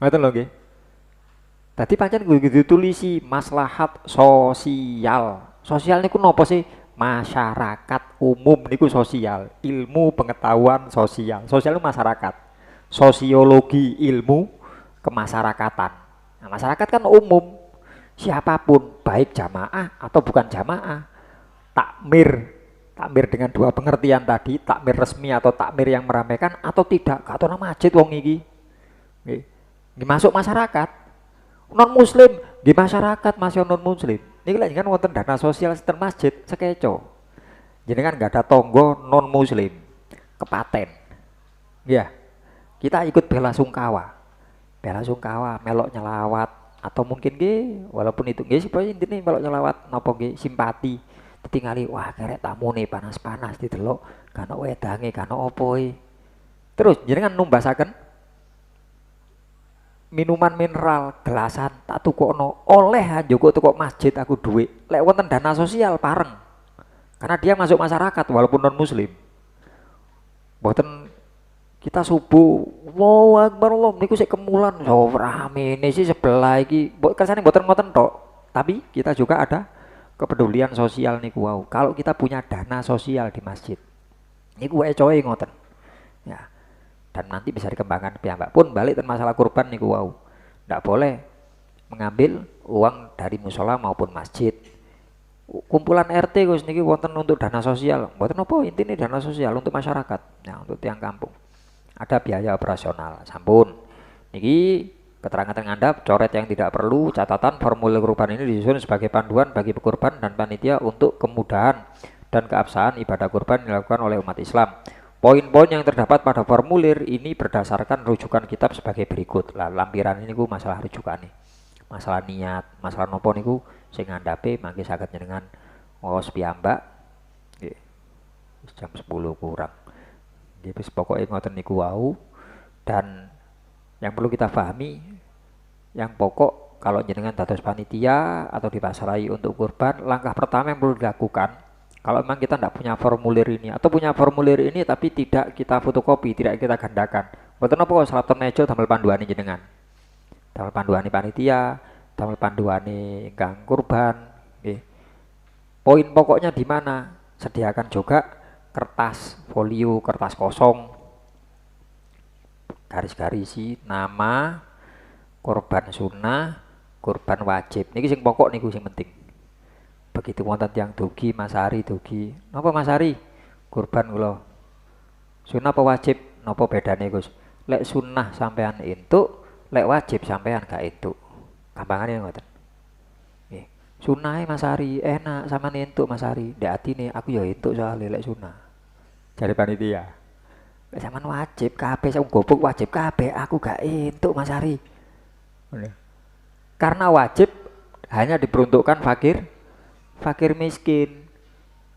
Ngoten lho nggih. Tadi pancen kudu ditulisi maslahat sosial. Sosial niku nopo sih? Masyarakat umum niku sosial, ilmu pengetahuan sosial. Sosial itu masyarakat. Sosiologi ilmu kemasyarakatan. Nah, masyarakat kan umum. Siapapun, baik jamaah atau bukan jamaah. Takmir, takmir dengan dua pengertian tadi, takmir resmi atau takmir yang meramaikan atau tidak. Katone masjid wong iki. Nggih. Masuk masyarakat. Non muslim di masyarakat masih non muslim. Ini lagi kan wonten dana sosial sistem masjid sekeco. Jadi kan nggak ada tonggo non muslim kepaten. Ya, kita ikut bela sungkawa, melok nyelawat atau mungkin walaupun itu sih pokoknya intinya melok nyelawat nopo simpati. Ditingali wah kerek tamu nih panas-panas didelok karena wedange karena opoi. Terus jadi kan numbasaken minuman mineral gelasan tak tukokno oleh Joko tukok masjid aku duit lek wonten dana sosial pareng karena dia masuk masyarakat walaupun non muslim. Boten kita subuh wow akbar Allah niku sik kemulan so rame ini sih sebelah iki kersane boten ngoten tok tapi kita juga ada kepedulian sosial niku wow kalau kita punya dana sosial di masjid niku wae coy ngoten ya. Dan nanti bisa dikembangkan piyambak pun balik dan masalah kurban niku wow. Ndak boleh mengambil uang dari musola maupun masjid. Kumpulan RT Gus niki wonten untuk dana sosial. Mboten apa intine dana sosial untuk masyarakat. Nah, untuk tiang kampung. Ada biaya operasional. Sampun. Niki keterangan ngandap coret yang tidak perlu catatan formulir kurban ini disusun sebagai panduan bagi pekurban dan panitia untuk kemudahan dan keabsahan ibadah kurban dilakukan oleh umat Islam. Poin-poin yang terdapat pada formulir ini berdasarkan rujukan kitab sebagai berikut. Lah lampiran ini masalah rujukan nih. Masalah niat, masalah nopo niku sing ngandhape mangke saged njenengan ngos piyambak. Nggih. Jam 10 kurang. Nggih wis pokoke ngoten niku wau dan yang perlu kita pahami yang pokok kalau jenengan dados panitia atau dipasrai untuk kurban, langkah pertama yang perlu dilakukan kalau memang kita tidak punya formulir ini atau punya formulir ini tapi tidak kita fotokopi, tidak kita gandakan. Mboten napa kok salaton meja damel panduane jenengan. Damel panduane panitia, damel panduane ingkang kurban, nggih. Poin pokoknya di mana? Sediakan juga kertas folio, kertas kosong. Garis-garisi nama kurban sunnah, kurban wajib. Niki sing pokok niku sing penting. Begitu wonten tiyang dugi Mas Ari dugi. Napa Mas Ari? Kurban kula. Sunnah apa wajib? Napa bedane Gus? Lek sunnah sampean entuk, lek wajib sampean gak entuk. Gampangane ngoten. Nggih. Sunnahe Mas Ari enak sampean entuk Mas Ari. Ndek atine aku ya entuk soalé lek sunnah. Jare panitia. Lek sampean wajib kabeh sak gobok wajib kabeh aku gak entuk Mas Ari. Karena wajib hanya diperuntukkan fakir miskin.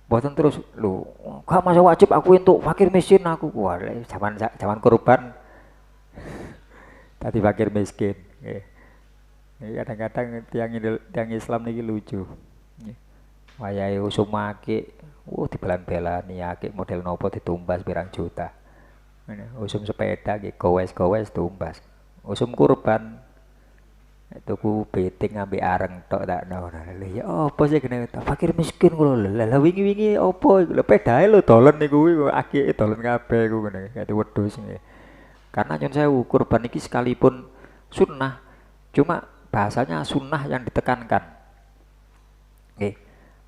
Boten terus lho, gak masa wajib aku untuk fakir miskin aku. Wah, zaman kurban tadi fakir miskin. Kadang-kadang tiang Islam niki lucu. Wayahe usum akik, dibelan-belani akik model nopo ditumbas pirang juta. Usum sepeda ki gowes-gowes tumbas. Usum kurban tuku beting ambek areng tok tak no. Lha ya apa sih kene fakir miskin kula. Lah wingi-wingi apa iku lho pedae lho dolen niku kuwi akike dolen kabeh ku ngene. Kate wedhus nggih. Karena nyun sewu kurban iki sekalipun sunnah cuma bahasanya sunnah yang ditekankan. Nggih.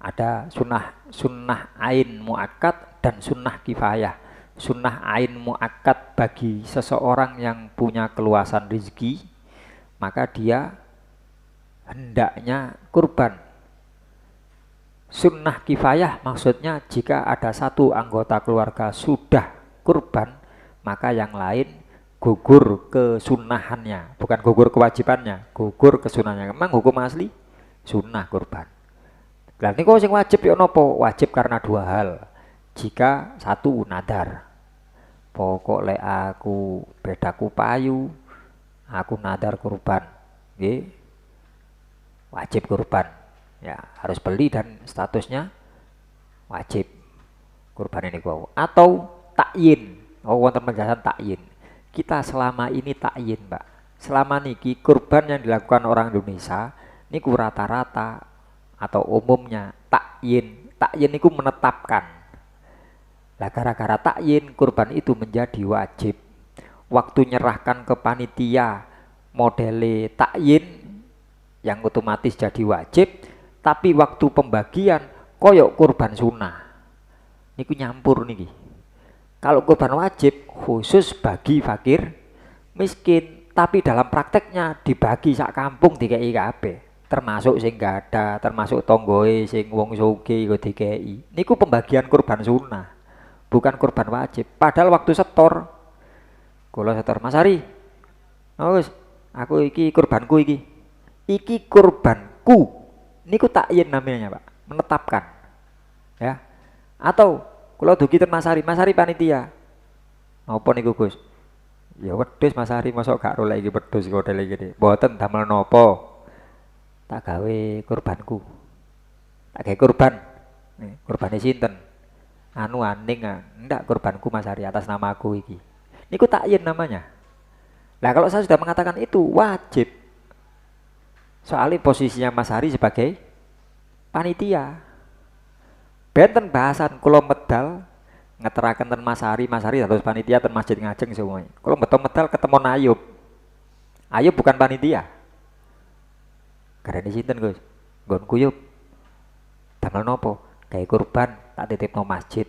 Ada sunnah ain muakkad dan sunnah kifayah. Sunnah ain muakkad bagi seseorang yang punya keluasan rezeki, maka dia hendaknya kurban. Sunnah kifayah maksudnya jika ada satu anggota keluarga sudah kurban, maka yang lain gugur kesunahannya, bukan gugur kewajibannya, gugur kesunahannya. Memang hukum asli sunnah kurban. Lah niku sing wajib ya napa? Wajib karena dua hal. Jika satu nadar. Pokok lek aku bedaku payu, aku nadar kurban. Nggih. Wajib kurban. Ya, harus beli dan statusnya wajib. Kurban ini gua. Atau takyin. Oh, wonten penjelasan takyin. Kita selama ini takyin, Mbak. Selama niki kurban yang dilakukan orang Indonesia niku rata-rata atau umumnya takyin. Takyin itu menetapkan. Lah gara-gara takyin kurban itu menjadi wajib. Waktu nyerahkan ke panitia modele takyin yang otomatis jadi wajib, tapi waktu pembagian koyok kurban sunnah. Niku nyampur niki. Kalau kurban wajib khusus bagi fakir miskin, tapi dalam prakteknya dibagi sak kampung dikei kabeh. Termasuk sing gak ada, termasuk tonggoe sing wong sugih iku dikei. Niku pembagian kurban sunnah, bukan kurban wajib. Padahal waktu setor, kula setor Mas Ari. Oh wis, aku iki kurbanku iki. Iki kurbanku. Niku takyin namanya, Pak. Menetapkan. Ya. Atau kula dugi ten Mas Ari panitia. Napa niku Gus? Ya wedhus Mas Ari, mosok gak rolek iki wedhus model iki. Mboten damel napa. Tak gawe kurbanku, tak gawe kurban, kurbannya sinten, anu aning, ndak kurbanku Mas Ari atas nama aku iki, niku takyin namanya. Lah kalau saya sudah mengatakan itu wajib, soalnya posisinya Mas Ari sebagai panitia. Benten bahasan kulo medal ngeteraken ten Mas Ari harus panitia ten masjid ngajeng semuanya. Kulo medal ketemu Ayub, Ayub bukan panitia. Karena sinten Gus, nggon kuyup, damel nopo, gawe kurban, tak titipno masjid.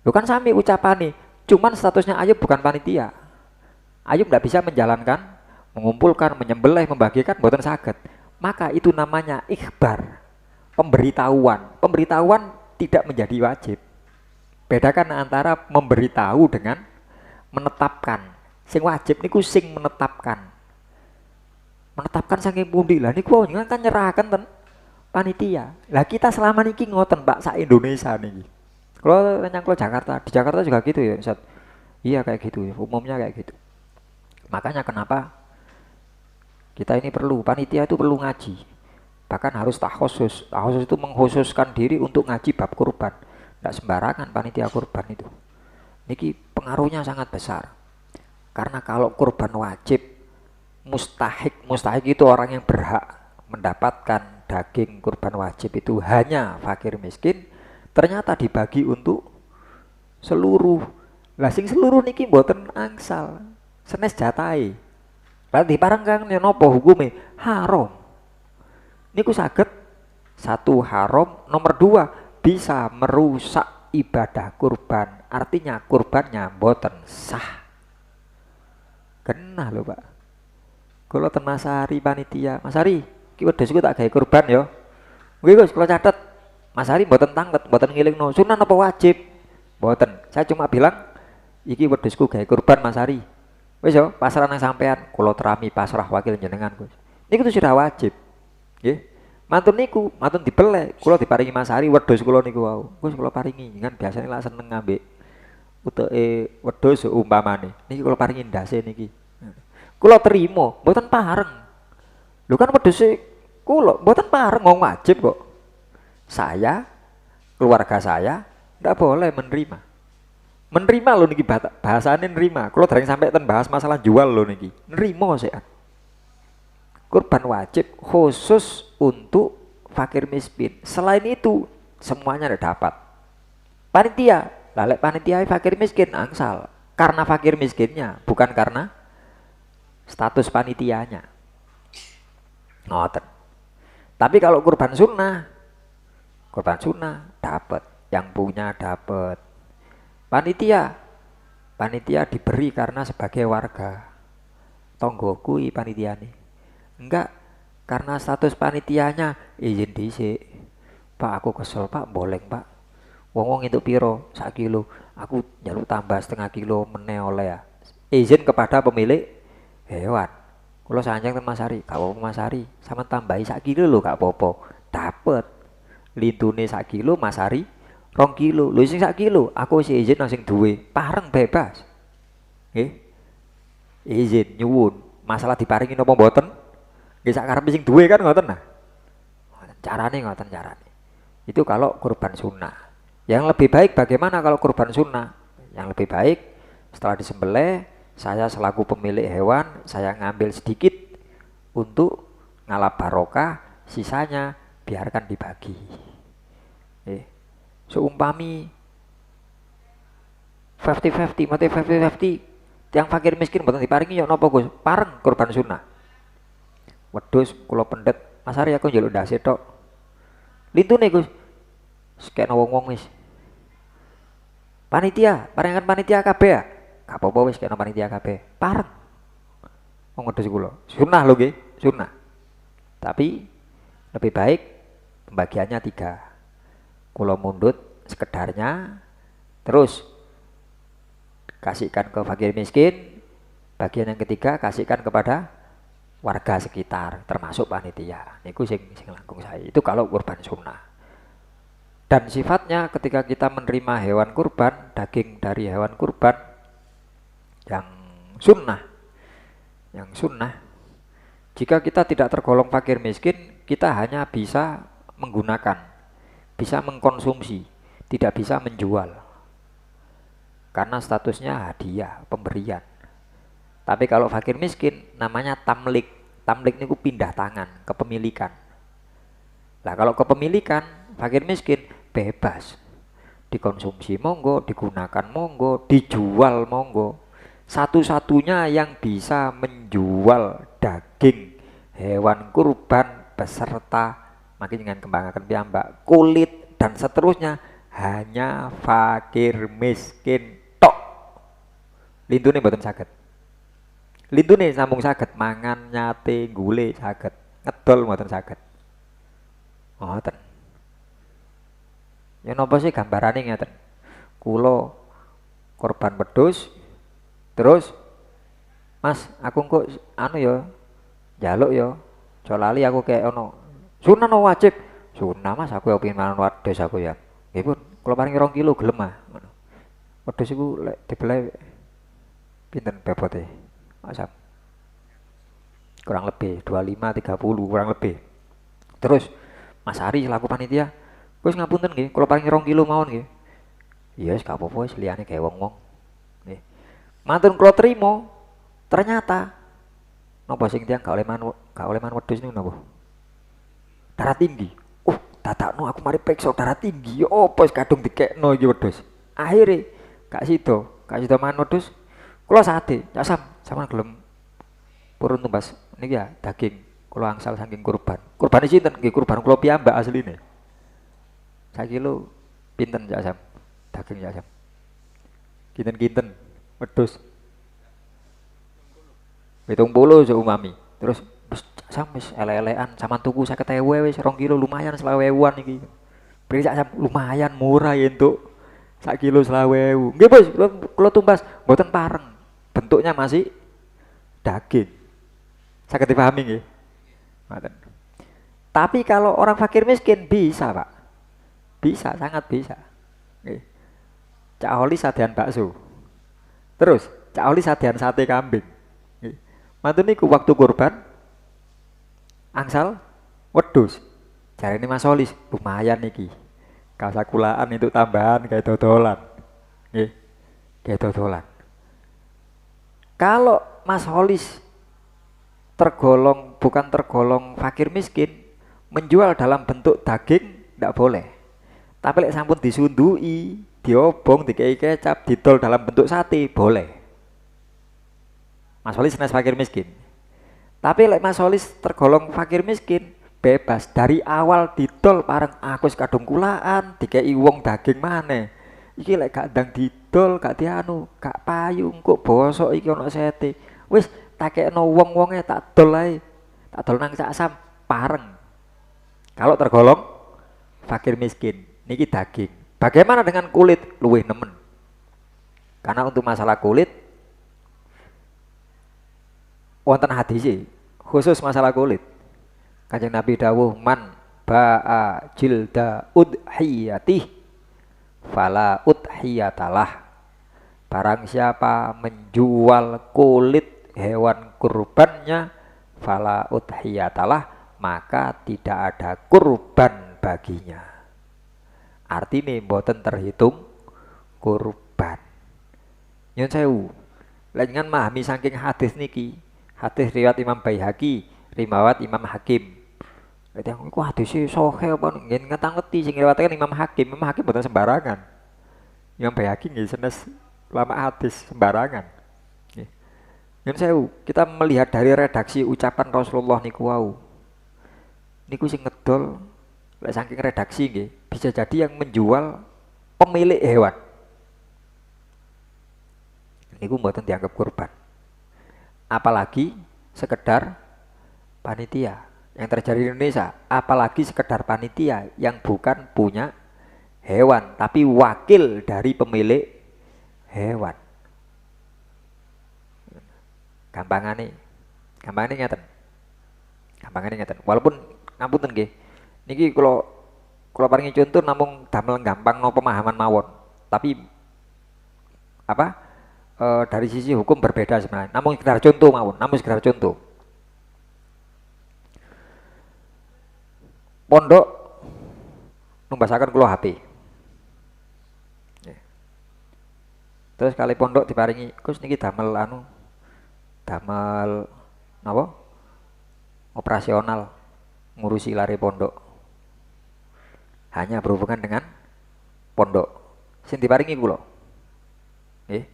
Lu kan sami ucapane, cuman statusnya Ayub bukan panitia. Ayub tidak bisa menjalankan, mengumpulkan, menyembelih, membagikan, mboten saged. Maka itu namanya ikhbar, pemberitahuan. Pemberitahuan tidak menjadi wajib. Bedakan antara memberitahu dengan menetapkan. Sing wajib niku sing menetapkan. Menetapkan saking pundi lah niku kan nyerahkan ten panitia. Lah kita selama niki ngoten Pak sak Indonesia niki. Kalau nyangkul Jakarta, di Jakarta juga gitu ya Ustaz. Iya kayak gitu ya, umumnya kayak gitu. Makanya kenapa kita ini perlu panitia itu perlu ngaji. Bahkan harus takhusus. Takhusus itu mengkhususkan diri untuk ngaji bab kurban. Tidak sembarangan panitia kurban itu. Niki pengaruhnya sangat besar. Karena kalau kurban wajib mustahik itu orang yang berhak mendapatkan daging kurban wajib itu hanya fakir miskin, ternyata dibagi untuk seluruh. Lah sing seluruh niki mboten angsal, senes jatahe. Lah diparengkan yen napa hukume? Haram. Niku saged satu haram, nomor dua bisa merusak ibadah kurban. Artinya kurbannya mboten sah. Kena lho Pak. Kalau ten Mas Ari panitia, Mas Ari, ki wedhusku tak gawe kurban ya. Nggih Gus, kula catet. Mas Ari mboten tanglet, mboten ngilingno. Sunan apa wajib? Mboten. Saya cuma bilang iki wedhusku gawe kurban Mas Ari. Wis yo, pasrah nang sampean, kula terami pasrah wakil jenengan Gus. Niku tuh sudah wajib. Nggih. Mantun niku, mantun dibelek, kula diparingi Mas Ari wedhus kula niku wau. Gus kula paringi, kan biasanya lah seneng ngambek utuke wedhus umpamane. Niki kula paringi ndase niki. Kula terima, mboten pareng. Lho kan wedhuse kula mboten pareng wong wajib kok. saya, keluarga saya tidak boleh menerima. Menerima loh niki bahasane nerima. Kalau dereng sampai ten bahas masalah jual loh niki. Nerima sih. Kurban wajib khusus untuk fakir miskin. Selain itu semuanya ada dapat. Panitia, lalek panitia fakir miskin angsal. Karena fakir miskinnya, bukan karena status panitianya. Ngoten. Tapi kalau kurban sunnah dapat, yang punya dapat. Panitia diberi karena sebagai warga. Tonggoku panitia nih. Enggak, karena status panitianya izin dhisik. Pak aku kesel Pak, boleh Pak. Wong itu piro? 1 kilo. Aku njaluk tambah setengah kilo meneh oleh ya. Izin kepada pemilik hewan. Kula sanjang ten Mas Ari, gak apa-apa Mas Ari, sama tambahi 1 kilo lho gak apa-apa. Dapet. Lintune 1 kilo Mas Ari 2 kilo. Lho sing 1 kilo aku wis izin nang sing duwe. Pareng bebas. Nggih. Izin nyuwun. Masalah diparingi napa mboten? Nggih sak karepe sing duwe kan ngoten nah. Carane ngoten carane. Itu kalau kurban sunnah. Yang lebih baik bagaimana kalau kurban sunnah? Yang lebih baik setelah disembelih, saya selaku pemilik hewan, saya ngambil sedikit untuk ngalap barokah, sisanya biarkan dibagi. Seumpami 50-50, mati 50-50, yang fakir miskin mboten diparingi ya napa Gus? Pareng kurban sunnah. Wedhus kula pendet, Mas Ari aku njaluk ndase tok. Lintune Gus. Sekene wong-wong wis. Panitia, paringan panitia kabeh ya. Gak apa-apa wis kena panitia kabeh. Pareng. Wong wedhus kula. Sunnah lho nggih, sunnah. Tapi lebih baik pembagiannya 3. Kula mundut sekedarnya, terus kasihkan ke fakir miskin, bagian yang ketiga kasihkan kepada warga sekitar, termasuk panitia. Niku sing langkung saya. Itu kalau kurban sunnah. Dan sifatnya ketika kita menerima hewan kurban, daging dari hewan kurban yang sunnah, jika kita tidak tergolong fakir miskin, kita hanya bisa menggunakan, bisa mengkonsumsi, tidak bisa menjual. Karena statusnya hadiah, pemberian. Tapi kalau fakir miskin namanya tamlik. Tamlik itu pindah tangan, kepemilikan. Nah kalau kepemilikan, fakir miskin bebas. Dikonsumsi monggo, digunakan monggo, dijual monggo. Satu-satunya yang bisa menjual daging hewan kurban beserta makin dengan kembangan piyambak, kulit dan seterusnya hanya fakir miskin tok. Lintune mboten saged. Lintune sambung saged mangan nyate gule saged, ngedol mboten saged. Ngoten. Ya napa sih gambarane ngeten. Kula korban wedhus terus Mas, aku kok anu ya njaluk ya. Aja lali aku kayak ono sunnah no wajib. Sunnah Mas, aku ya pengen mangan wedhus aku ya. Nggih pun, kula paringi 2 kilo gelem ah. Wedhus iku lek dibeleh pinten bebote? Masam. Kurang lebih 25 30 kurang lebih. Terus Mas Ari selaku panitia, wis ngapunten nggih, kula paringi 2 kilo mawon nggih. Iya wis gak apa-apa wis liyane gawe wong-wong. Nggih. Mantun kula trimo. Ternyata napa sing tiyang gak oleh man wedhus niku napa? Darah tinggi. Oh, dadakno aku mari periksa darah tinggi. Ya apa wis kadung dikekno iki wedhus. Akhire gak sida mangan wedhus. Kula sate, ya sampean gelem purun tumbas niki ya daging kula angsal saking kurban. Kurbane sinten? Nggih kurban kula piyambak asline. 1 kilo pinten ya sam? Daging ya sam. Kinten-kinten wedhus. 70 seumami. Terus wis ele-elean sampean tuku 50.000 wis 2 kilo lumayan 20.000-an iki. Beri sak lumayan murah ya entuk 1 kilo 20.000. Nggih Bos, kula tumbas mboten pareng. Bentuknya masih daging. Saged dipahami nggih? Ngoten. Tapi kalau orang fakir miskin bisa, Pak. Bisa, sangat bisa. Nggih. Cak Oli sadean bakso. Terus Cak Oli sadean sate kambing. Mantun niku waktu kurban angsal wedhus. Jarine Mas Solis lumayan iki. Kasakulaan itu tambahan kayak dodolan. Nggih, kayak dodolan. Kalau Mas Solis bukan tergolong fakir miskin, menjual dalam bentuk daging tidak boleh. Tapi lek sampun disundui, diobong, dikei kecap, didol dalam bentuk sate, boleh. Mas Solis nes fakir miskin. Tapi lek Mas Solis tergolong fakir miskin, bebas dari awal didol pareng aku kadung kulaan, dikei wong daging maneh. Iki lek gak ndang didol, gak dianu, gak payu, kok bosok iki ana sete. Wis tak kekno wong-wonge tak dol ae. Tak dol nang Cak Sam pareng. Kalau tergolong fakir miskin, niki daging. Bagaimana dengan kulit? Luwih nemen. Karena untuk masalah kulit wonten hadis khusus masalah kulit. Kanjeng Nabi dawuh man ba'a jilda udhiyatih fala udhiyatalah. Barang siapa menjual kulit hewan kurbannya fala udhiyatalah, maka tidak ada kurban baginya. Artinya mboten terhitung kurban. Nyun sewu, lek memahami saking hadis niki, hadis riwayat Imam Baihaqi, riwayat Imam Hakim. Lek iku hadise sahih apa nggih ngetang-ngerti sing riwayatkan Imam Hakim. Imam Hakim mboten sembarangan. Imam Baihaqi nggih senes ulama hadis sembarangan. Nggih. Nyun sewu, kita melihat dari redaksi ucapan Rasulullah niku wau. Niku sing ngedol lek saking redaksi nggih, bisa jadi yang menjual pemilik hewan. Niku mboten dianggap kurban. Apalagi sekedar panitia. Yang terjadi di Indonesia, apalagi sekedar panitia yang bukan punya hewan, tapi wakil dari pemilik hewan. Gampangane ngeten. Walaupun ngapunten nggih. Niki kula paringi contoh namung damel gampang no pemahaman mawon. Tapi dari sisi hukum berbeda sebenarnya. Namun sekedar contoh mawon, Pondok numbasaken kula HP. Terus kali pondok diparingi, Gus niki damel napa? Operasional ngurusi lare pondok. Hanya berhubungan dengan pondok. Sing diparingi kula. Nggih.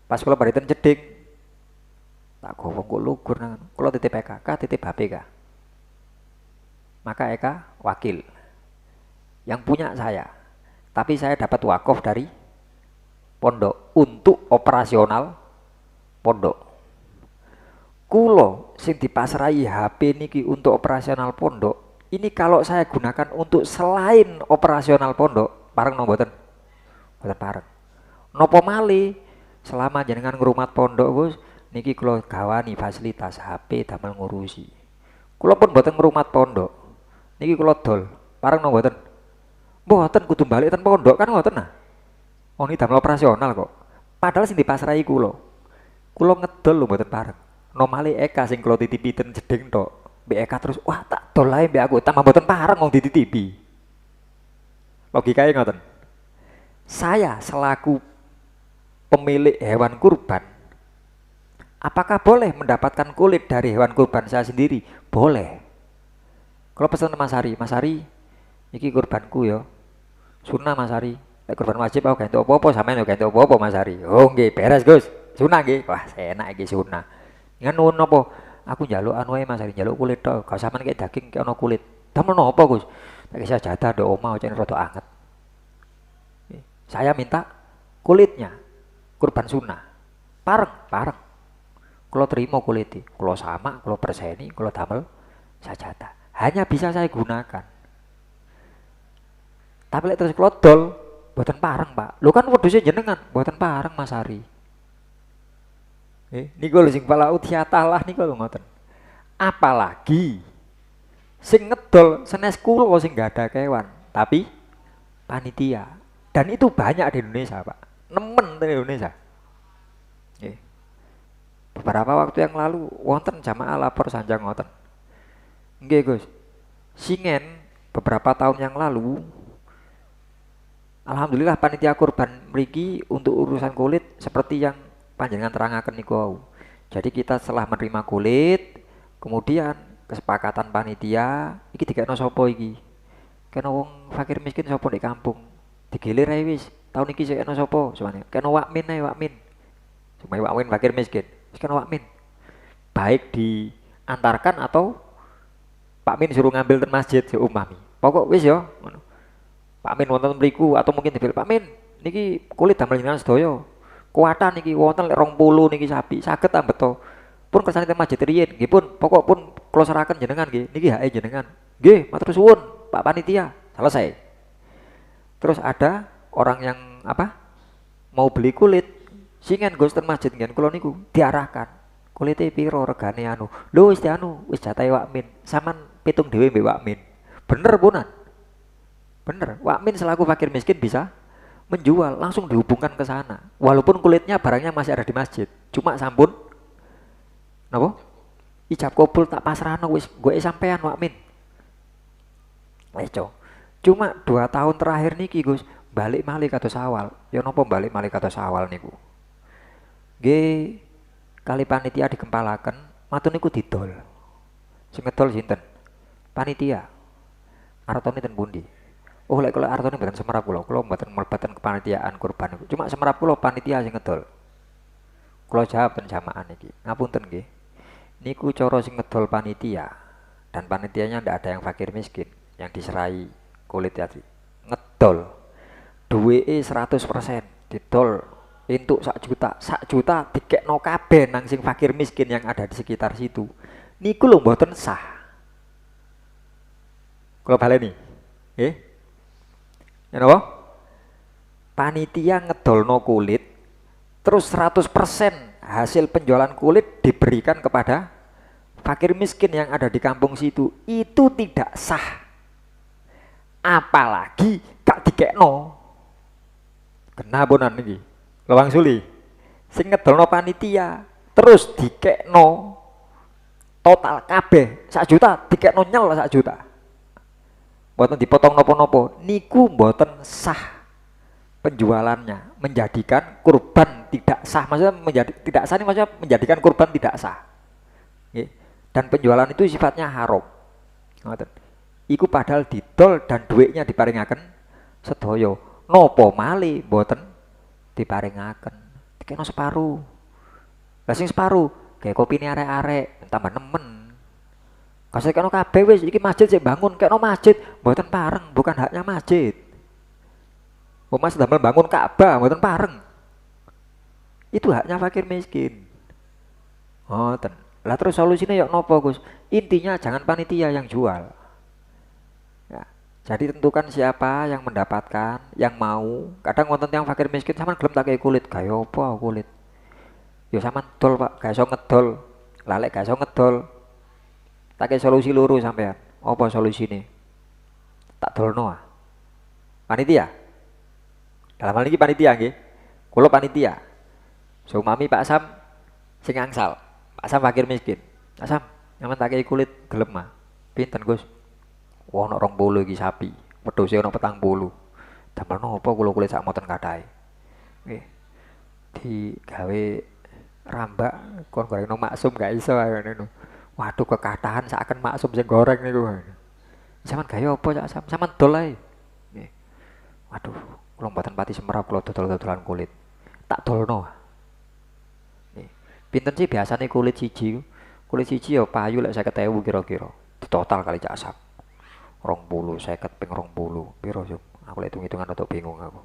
Pas kula bariten cedhik. Tak gowong kok lugur nang. Kula titip EK, titip HPK. Maka Eka wakil. Yang punya saya. Tapi saya dapat wakaf dari pondok untuk operasional pondok. Kulo sing dipasrahi HP niki untuk operasional pondok. Ini kalau saya gunakan untuk selain operasional pondok, pareng no mboten? Mboten pareng. Nopo malih selama jenengan ngrumat pondok Gus, niki kulo gawani fasilitas HP damel ngurusi. Kulo pun mboten ngrumat pondok. Niki kulo dol, pareng no mboten? Mboten kudu balik ten pondok kan ngoten nah. Oh ini damel operasional kok. Padahal sing dipasrahi kulo. Kulo ngedol lho mboten pareng. Nomale Eka sing kulo titipi ten jeding tok. Mbek Eka terus wah tak dol ae mbek aku tambah mboten pareng wong dititipi. Logikae ngoten. Saya selaku pemilik hewan kurban, apakah boleh mendapatkan kulit dari hewan kurban saya sendiri? Boleh. Kalau pesan Mas Hari, iki kurbanku ya. Sunah Mas Hari. Lek kurban wajib aku gak entuk apa-apa, sampean yo gak entuk apa-apa Mas Hari. Oh nggih, beres Gus. Sunah nggih. Wah, enak iki sunah. Ngono napa? Aku njaluk anu ae Mas Hari, njaluk kulit tok. Gak sampean kek daging kek ono kulit. Damel napa Gus? Tak kisa jatah ndok omah cene rada anget. Saya minta kulitnya. Kurban sunah. Pareng. Kalau terima kuliti, kalau sama, kalau perseni, kalau damel sajadah. Hanya bisa saya gunakan. Tapi lek terus kalau dol, buatan pareng Pak. Lu kan wedhusnya jenengan, buatan pareng Mas Hari. Niku lho sing pala utiatalah niku lho ngoten. Apalagi sing ngedol senes kula sing gak ada kewan, tapi panitia. Dan itu banyak di Indonesia Pak. Nemen di Indonesia. Beberapa waktu yang lalu wonten jamaah lapor sanjang ngoten. Nggih Gus. Singen beberapa tahun yang lalu, alhamdulillah panitia kurban mriki untuk urusan kulit seperti yang panjenengan terangaken niku wau. Jadi kita setelah menerima kulit, kemudian kesepakatan panitia, iki dikekno sapa iki? Kena wong fakir miskin sapa di kampung. Digilir ae wis. Tahun iki sik kena sapa? Semane. Kena wakmin ae wakmin. Cuma wakmin fakir miskin. Wis kena wakmin. Baik diantarkan atau Pak Min suruh ngambil ten masjid si umami. Pokok wis yo ngono. Pak Min wonten mriku atau mungkin dipilih Pak Min niki kulit damel jenengan sedaya. Kuatan niki wonten lek 20 niki sapi saged ta beto. Pun kersane ten masjid riyin nggih pun pokok pun kula seraken jenengan nggih niki hake jenengan. Nggih matur suwun Pak Panitia. Selesai. Terus ada orang yang apa? Mau beli kulit singen Gus ten masjid ngen kula niku diarahkan. Kulite piro regane anu. Lho wis anu, wis jatahe Wakmin. Saman pitung dhewe mbek Wakmin. Bener punan. Bener. Wakmin selaku fakir miskin bisa menjual, langsung dihubungkan ke sana. Walaupun kulitnya barangnya masih ada di masjid. Cuma sampun napa? Ijab kabul tak pasrahno wis gue sampean Wakmin. Leco. Cuma 2 tahun terakhir niki Gus, balik malih kados awal. Ya napa balik malih kados awal niku? Nggih kali panitia dikempalaken, matun niku didol. Sing ngedol sinten? Panitia. Artone ten pundi? Oh lek kula artone mboten semerap kula mboten mlebeten kepanitiaan kurban niku. Cuma semerap kula panitia sing ngedol. Kula jawab ten jamaah niki. Ngapunten nggih. Niku cara sing ngedol panitia dan panitianya ndak ada yang fakir miskin yang diserai kulit tadi. Ngedol. Duweke 100% didol entuk 1 juta dikekno kabeh nang sing fakir miskin yang ada di sekitar situ. Niku lho mboten sah. Kula baleni. Nggih. Ya napa? Panitia ngedolno kulit terus 100% hasil penjualan kulit diberikan kepada fakir miskin yang ada di kampung situ. Itu tidak sah. Apalagi gak dikekno. Kenabonan niki. Lawang suli sing ngedolno panitia terus dikekno total kabeh 1 juta dikekno nyel 1 juta mboten dipotong nopo-nopo niku mboten sah penjualannya menjadikan kurban tidak sah maksudnya tidak sah ini maksudnya menjadikan kurban tidak sah dan penjualan itu sifatnya haram iku padahal didol dan duitnya diparingaken sedaya nopo malih mboten diparingaken dikene separuh. Lah sing separuh kayak kopine arek-arek tambah nemen. Kasih kene kabeh wis iki masjid sik bangun kene masjid mboten pareng bukan haknya masjid. Mas damel bangun Ka'bah mboten pareng. Itu haknya fakir miskin. Ngoten. Lah terus solusinya yok nopo Gus? Intinya jangan panitia yang jual. Jadi tentukan siapa yang mendapatkan, yang mau. Kadang wonten yang fakir miskin sampean gelem tak kei kulit, kaya apa kulit? Ya sampean dol Pak, gak iso ngedol. Lah lek gak iso ngedol, tak kei solusi loro sampean. Apa solusine? Tak dolno ah. Panitia. Dalam hal ini panitia nggih. Kula panitia. Sumami Pak Sam sing angsal. Pak Sam fakir miskin. Pak Sam, sampean tak kei kulit gelem ah. Pinten Gus? Wah, ono 20 iki sapi. Wedhuse ono 40. Damel napa kula kulit sak moten kathah. Nggih. Digawe rambak kon gorengno maksum gak iso ngono. Waduh kekathahan saken maksum sing goreng niku. Sampeyan gawe apa Cak Sam? Sampeyan dol ae. Nggih. Waduh, kula mboten pati semerap kula dodol-dodolan kulit. Tak dolno. Nggih. Pinten sih biasane kulit siji? Kulit siji ya payu lek 50.000 kira-kira. Ditotal kali Cak Sam. 20, 50 ping 20. Piro yo? Aku lek hitung-hitungan rada bingung aku.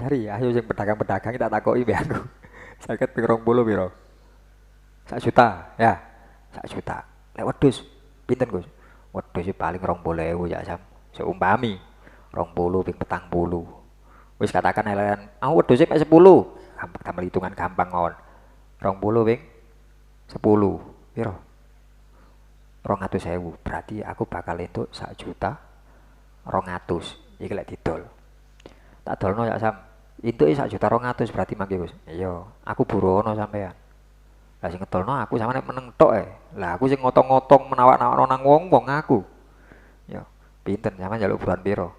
Cari ayo sing pedagang-pedagang tak takoki mbek aku. 50 ping 20 piro? 1 juta, ya. 1 juta. Lek wedhus pinten, Gus? Wedhus paling 20.000 ya Sam. Seumpami 20 ping 40. Wis katakan elekan, aku wedhus mek 10. Gampang hitungan gampang mawon. 20 ping 10. Piro? 200.000 berarti aku bakal entuk 1 juta 200 iki lek didol tak dolno ya Sam entuk 1 juta 200 berarti mangke Gus iya aku burono sampean lah sing ngedolno aku sampeyan meneng tok lah aku sing ngotong-ngotong menawak-nawakno nang wong aku Pinten sampean njaluk bulan piro?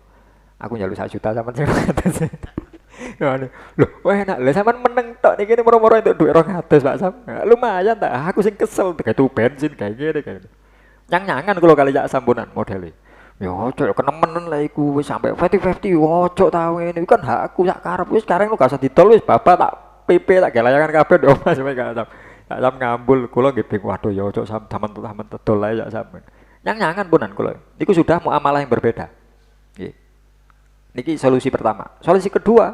Aku njaluk 1 juta sampean sing 200. Ngono. Lho, wah enak. Lah sampean meneng tok niki moro-moro entuk dhuwit 200 Pak Sam. Lumayan tak. Aku sing kesel gawe bensin kayak ngene kae. Nyang-nyangan kula kali Cak Sampunan modele. Ya ojo kenemenen lah iku wis sampe 50-50 ojo ta ngene iki kan hakku sak karep wis sekarang lu gak usah ditol wis bapak tak PP tak gelayangan kabeh ndok Mas sampe gak Sam. Tak Sam ngambul kula nggih bingung waduh ya ojo sampean tedol ae Cak Sam. Nyang-nyangan punan kula. Niku sudah muamalah yang berbeda. Nggih. Niki solusi pertama. Solusi kedua,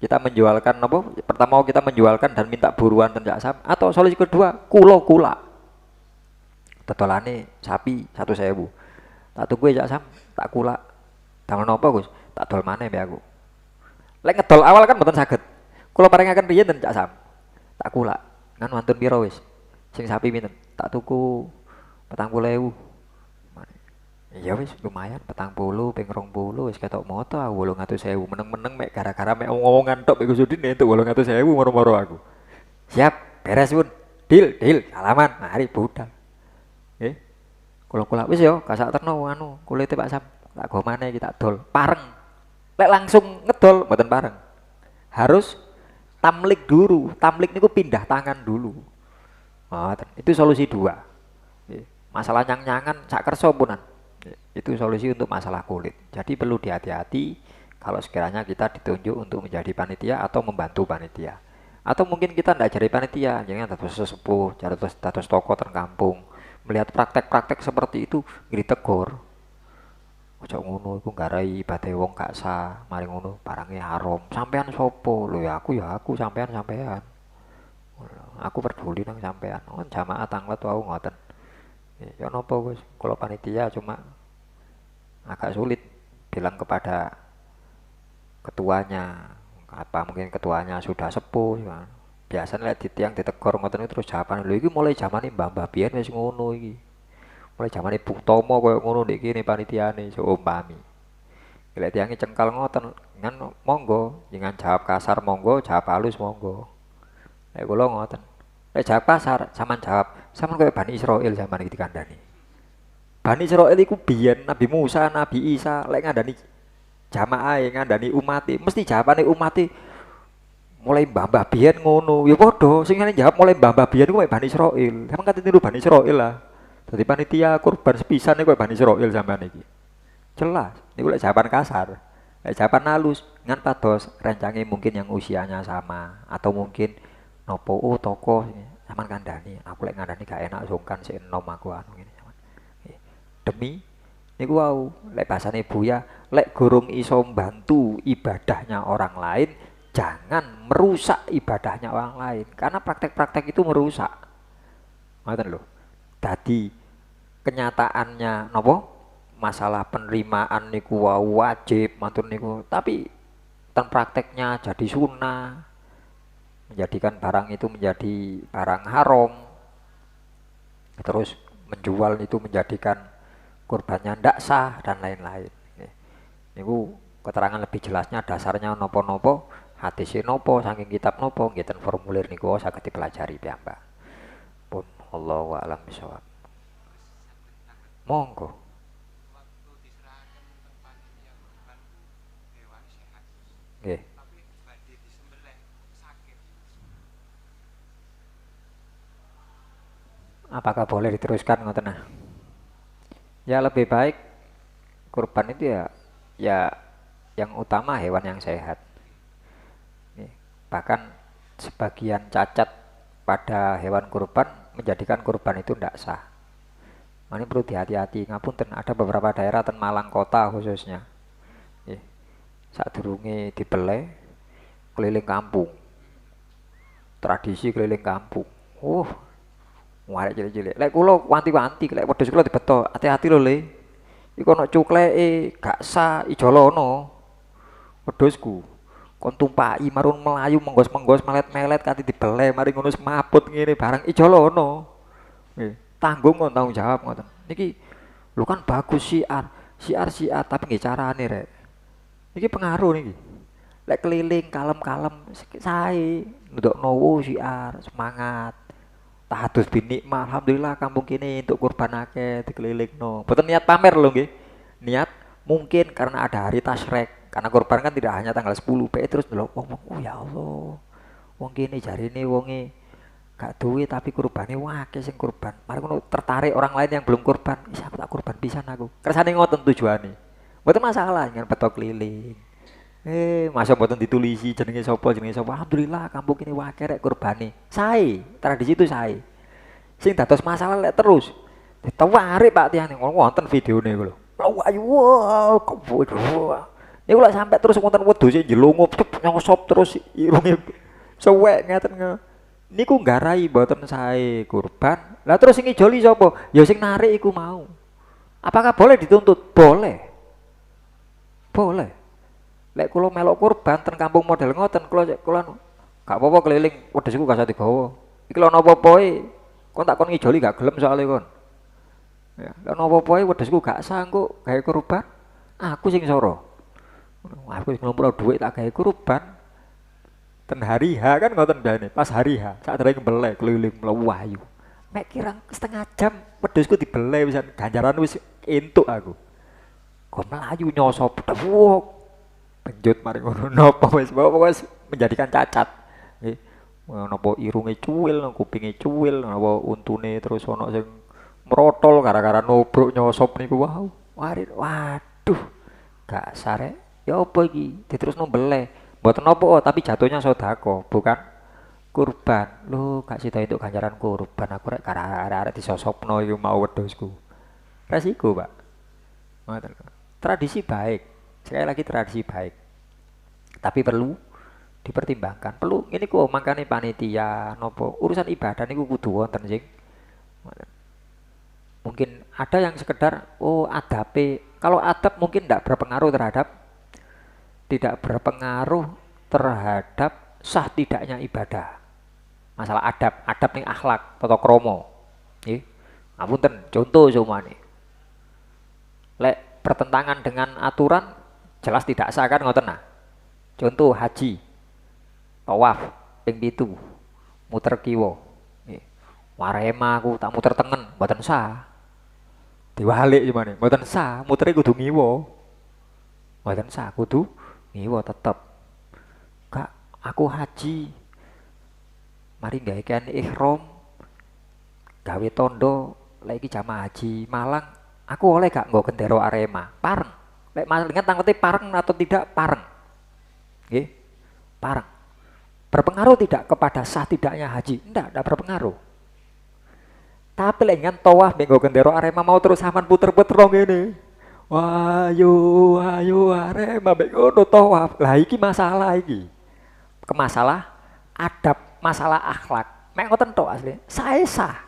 kita menjualkan apa? Pertama kita menjualkan dan minta buruan Cak Sam atau solusi kedua kula. Tetolane sapi 1.000. Tak tunggu ya Sam, tak kula. Damel napa Gus? Tak dol maneh mbek aku. Lek ngedol awal kan mboten saged. Kula paringaken riyen ten Cak Sam. Tak kula. Ngan wonten pira wis? Sing sapi pinten? Tak tuku 40.000. Ya wis lumayan 40 ping 20 wis ketok moto 800.000 meneng-meneng mek gara-gara mek omongan tok mek Gusudin entuk 800.000 moro-moro aku. Siap, beres pun. Deal, salaman, mari budal. Kula wis yo, gak sak terno anu, kulite Pak Sam. Tak go maneh iki tak dol. Pareng. Lek langsung ngedol mboten pareng. Harus tamlik dulu. Tamlik niku pindah tangan dulu. Itu solusi 2. Masalah nyang-nyangan sak kersa punan. Itu solusi untuk masalah kulit. Jadi perlu dihati-hati kalau sekiranya kita ditunjuk untuk menjadi panitia atau membantu panitia. Atau mungkin kita ndak jadi panitia, jangan dados sesepuh, dados tokoh ten kampung. Melihat praktek-praktek seperti itu ditegur. Ojo ngono iku nggarai ibate wong gak sah, mari ngono barange haram. Sampean sopo? Lho ya aku sampean. Aku peduli nang sampean. Oh, jamaah tanglet wau ngoten. Ya napa Gus? Kula panitia cuma agak sulit bilang kepada ketuanya. Apa mungkin ketuanya sudah sepuh ya. Biasanya lek tiang ditegur ngoten terus jawaban lho iki mulai zamane Mbah biyen wis ngono iki. Mulai zamane Bung Tomo koyo ngono ndek kene panitiane seumpami. Lek tiange cengkal ngoten kan monggo, jangan jawab kasar monggo, jawab halus monggo. Lek kula ngoten. Lek jawab kasar sampean jawab, sampean koyo Bani Israil zaman iki dikandani. Bani Israil iku biyen Nabi Musa, Nabi Isa lek ngandani jamaah ngandani umat mesti jawabane umat mulai mbah biyen ngono ya padha sing jawab mulai mbah biyen ku Bani Israil sampeyan kate niru Bani Israil lah dadi panitia kurban sepisan niku Bani Israil sampean iki jelas niku lek jawaban kasar lek jawaban halus ngan pados rencange mungkin yang usianya sama atau mungkin nopo tokoh sampean kandhani aku lek ngandani gak enak sungkan sik enom aku anu ngene sampean demi niku wau lek bahasane Buya lek gurung iso mbantu ibadahnya orang lain jangan merusak ibadahnya orang lain karena praktek-praktek itu merusak. Ngoten lho. Dadi kenyataannya napa? Masalah penerimaan niku wajib matur niku, tapi ten prakteknya jadi sunnah. Menjadikan barang itu menjadi barang haram. Terus menjual itu menjadikan kurbannya ndak sah dan lain-lain. Niku keterangan lebih jelasnya dasarnya nopo-nopo hadis nopo saking kitab nopo nggih ten formulir niku saged dipelajari piyambak. Pun Allahu a'lam bishawab. Monggo. Nggih. Apakah boleh diteruskan ngoten nah? Ya lebih baik kurban itu ya yang utama hewan yang sehat. Bahkan sebagian cacat pada hewan kurban menjadikan kurban itu tidak sah. Ini perlu dihati-hati. Ngapunten ada beberapa daerah ten Malang kota khususnya. Saat durunge dibeleh keliling kampung. Tradisi keliling kampung. Muarek cilik-cilik. Lek kula wanti-wanti lek wedhus kula dibeto, hati-hati lho Le. Iku ana cukleke gak sah ijolono. Wedhusku. Kon tumpaki marun melayu menggos-menggos melet-melet kanthi dibeleh mari ngono semaput ngene barang ijolono. Tanggung kon tanggung jawab ngoten. Niki lho kan bagus syiar tapi nggih carane rek. Niki pengaruh niki. Lek keliling kalem-kalem sae ndokno syiar semangat. Tahadus bin nikmah alhamdulillah kampung kene untuk kurban akeh dikelilingno. Mboten niat pamer lho nggih. niat mungkin karena ada hari tasyrik, karena kurban kan tidak hanya tanggal 10 pe terus delok wong oh ya Allah wong kene jarine wonge gak duwe tapi kurbane akeh sing kurban, mari ngono tertarik orang lain yang belum kurban, wis aku tak kurban pisan aku kersane ngoten tujuane mboten masalah dengan betok keliling. Masa mboten ditulisi jenenge sapa alhamdulillah kampung ini akeh rek kurbane sae tradisi itu sae. Sing dados masalah lek terus ditawarik Pak Tiang wonten videone iku lho. Ayu wah, niku lek sampe terus wonten wedhus jelungup nyosop terus irunge suwek ngaten niku nggarai mboten sae kurban. Lah terus sing ijoli sapa? Ya sing narik iku mau. Apakah boleh dituntut? Boleh. Boleh. Lek kula melok kurban ten kampung model ngoten kula gak apa-apa keliling wedhusku gak usah digawa. Iki lho napa poe kon tak kon ngijoli gak gelem soalé kon. Ya, lha napa poe wedhusku gak sanggup gawe kurban. Aku sing soro. Aku ngumpul dhuwit tak gawe kurban. Ten hari H kan ngoten biasane. Pas hari H sak dereng mbeleh keliling mlayu. Mek kirang setengah jam wedhusku dibeleh pisan ganjaran wis entuk aku. Kok melayu nyosop wok. Penjut mari ngono napa wis menjadikan cacat. Nggih. Napa irunge cuwil, kupinge cuwil, napa untune terus ana sing merotol gara-gara nobrok nyosop niku wow. Waduh. Gak sare. Ya apa iki? Diterusno mbeleh. Mboten apa tapi jatuhnya sedekah, bukan kurban. Lho, gak sida entuk ganjaran kurban. Aku rek arek-arek disosopno iki mau wedhusku. Resiko, Pak. Ngoten. Tradisi baik. Sekali lagi tradisi baik. Tapi perlu dipertimbangkan. Perlu ini kok makane panitia nopo urusan ibadah niku kudu wonten sing mungkin ada yang sekedar adabe. Kalau adab mungkin tidak berpengaruh terhadap sah tidaknya ibadah. Masalah adab ning akhlak, tata krama. Nggih. Ngapunten, contoh semuanya. Lek bertentangan dengan aturan jelas tidak sah kan ngoten nah. Contoh haji. Tawaf ping 7. Muter kiwa. Nggih. Warema aku tak muter tengen, mboten sah. Diwalik gimana? Mboten sah, mutere kudu ngiwa. Mboten sah, kudu ngiwa tetep. Kak, aku haji. Mari gawe kan ihram. Gawe tondo lek iki jamaah haji Malang, aku oleh gak nggo gendera Arema? Pareng. Lek malingan tangkete pareng atau tidak pareng. Nggih. Pareng. Berpengaruh tidak kepada sah tidaknya haji? Tidak berpengaruh. Tapi lek ngan tawaf nggo gendera Arema mau terus sampean puter-puter ngene. Wah, ayo Arema mek ngono tawaf. Lah iki masalah iki. Kemasalah adab, masalah akhlak. Mek ngoten tok asli. Sae sah.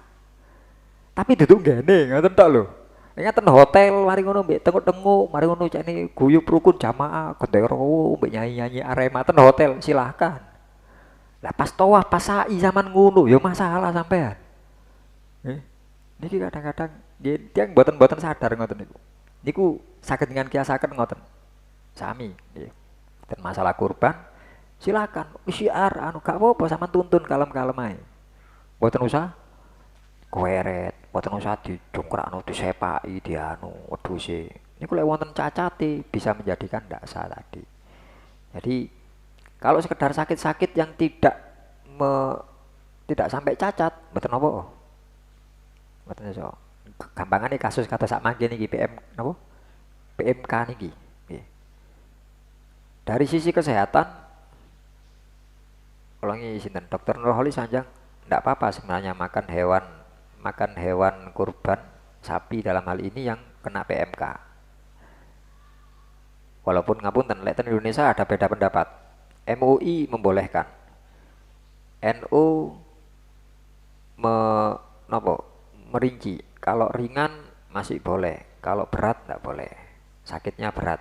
Tapi duduk ngene ngoten tok lho. Ngaten hotel mari ngono mbek tenguk-tenguk, mari ngono cene guyub rukun jamaah, gendera mbek nyanyi-nyanyi Arema ten hotel silahkan. Lah pas tawaf pas sa'i zaman ngono ya masalah sampean. Niki kadang-kadang nggih tiyang mboten sadar ngoten niku. Niku saged dengan kiasaken ngoten. Sami nggih. Dan masalah kurban silakan syiar anu gak apa-apa sampean tuntun kalem-kalem ae. Mboten usah kuweret, mboten usah dicungkrakno disepaki dianu wedhuse. Niku lek wonten cacate bisa menjadikan ndak sah tadi. Jadi kalau sekedar sakit-sakit yang tidak sampai cacat, mboten apa. Mboten iso. Gampangane kasus kata sak mangke niki napa? PMK niki. Nggih. Dari sisi kesehatan kalau ini sinten Dokter Nurholi Sanjang ndak apa-apa sebenarnya makan hewan kurban sapi dalam hal ini yang kena PMK. Walaupun ngapunten lek ten Indonesia ada beda pendapat. MUI membolehkan. NU merinci kalau ringan masih boleh, kalau berat enggak boleh. Sakitnya berat.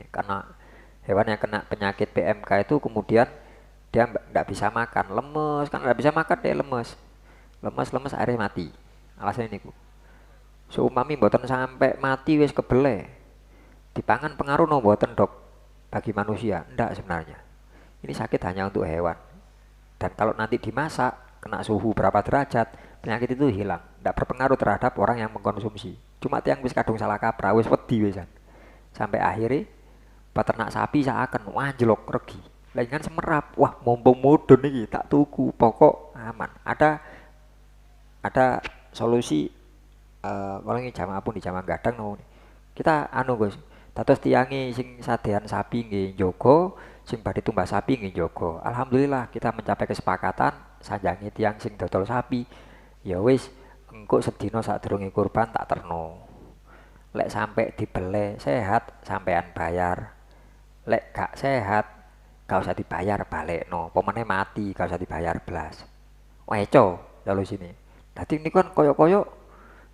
Karena hewan yang kena penyakit PMK itu kemudian dia enggak bisa makan, lemes, kan enggak bisa makan dia lemes. Lemes akhirnya mati. Alasannya niku. Seumami mboten sampai mati wis kebele. Dipangan pengaruh no mboten dok bagi manusia, enggak sebenarnya. Ini sakit hanya untuk hewan. Dan kalau nanti dimasak kena suhu berapa derajat, penyakit itu hilang, enggak berpengaruh terhadap orang yang mengkonsumsi. Cuma tiang wis kadung salah kaprah, wis wedi wisan. Sampai akhirnya peternak sapi seakan wanjelok regi. Lah kan semerap, wah mumpung mudun iki tak tuku, pokok aman. Ada solusi kalau ini jamaah pun di jamaah gadang no. Kita anu Gus, dados tiangi sing sadean sapi nggih njogo, sing badhe tumbas sapi nggih njogo. Alhamdulillah kita mencapai kesepakatan sanjangi tiang sing dodol sapi. Ya wis engko sedina sadurunge kurban tak terno. Lek sampai dibele sehat sampean bayar. Lek gak sehat gak usah dibayar balik no. Pemene mati gak usah dibayar belas. Weco lalu sini. Dadi niku kan koyo-koyo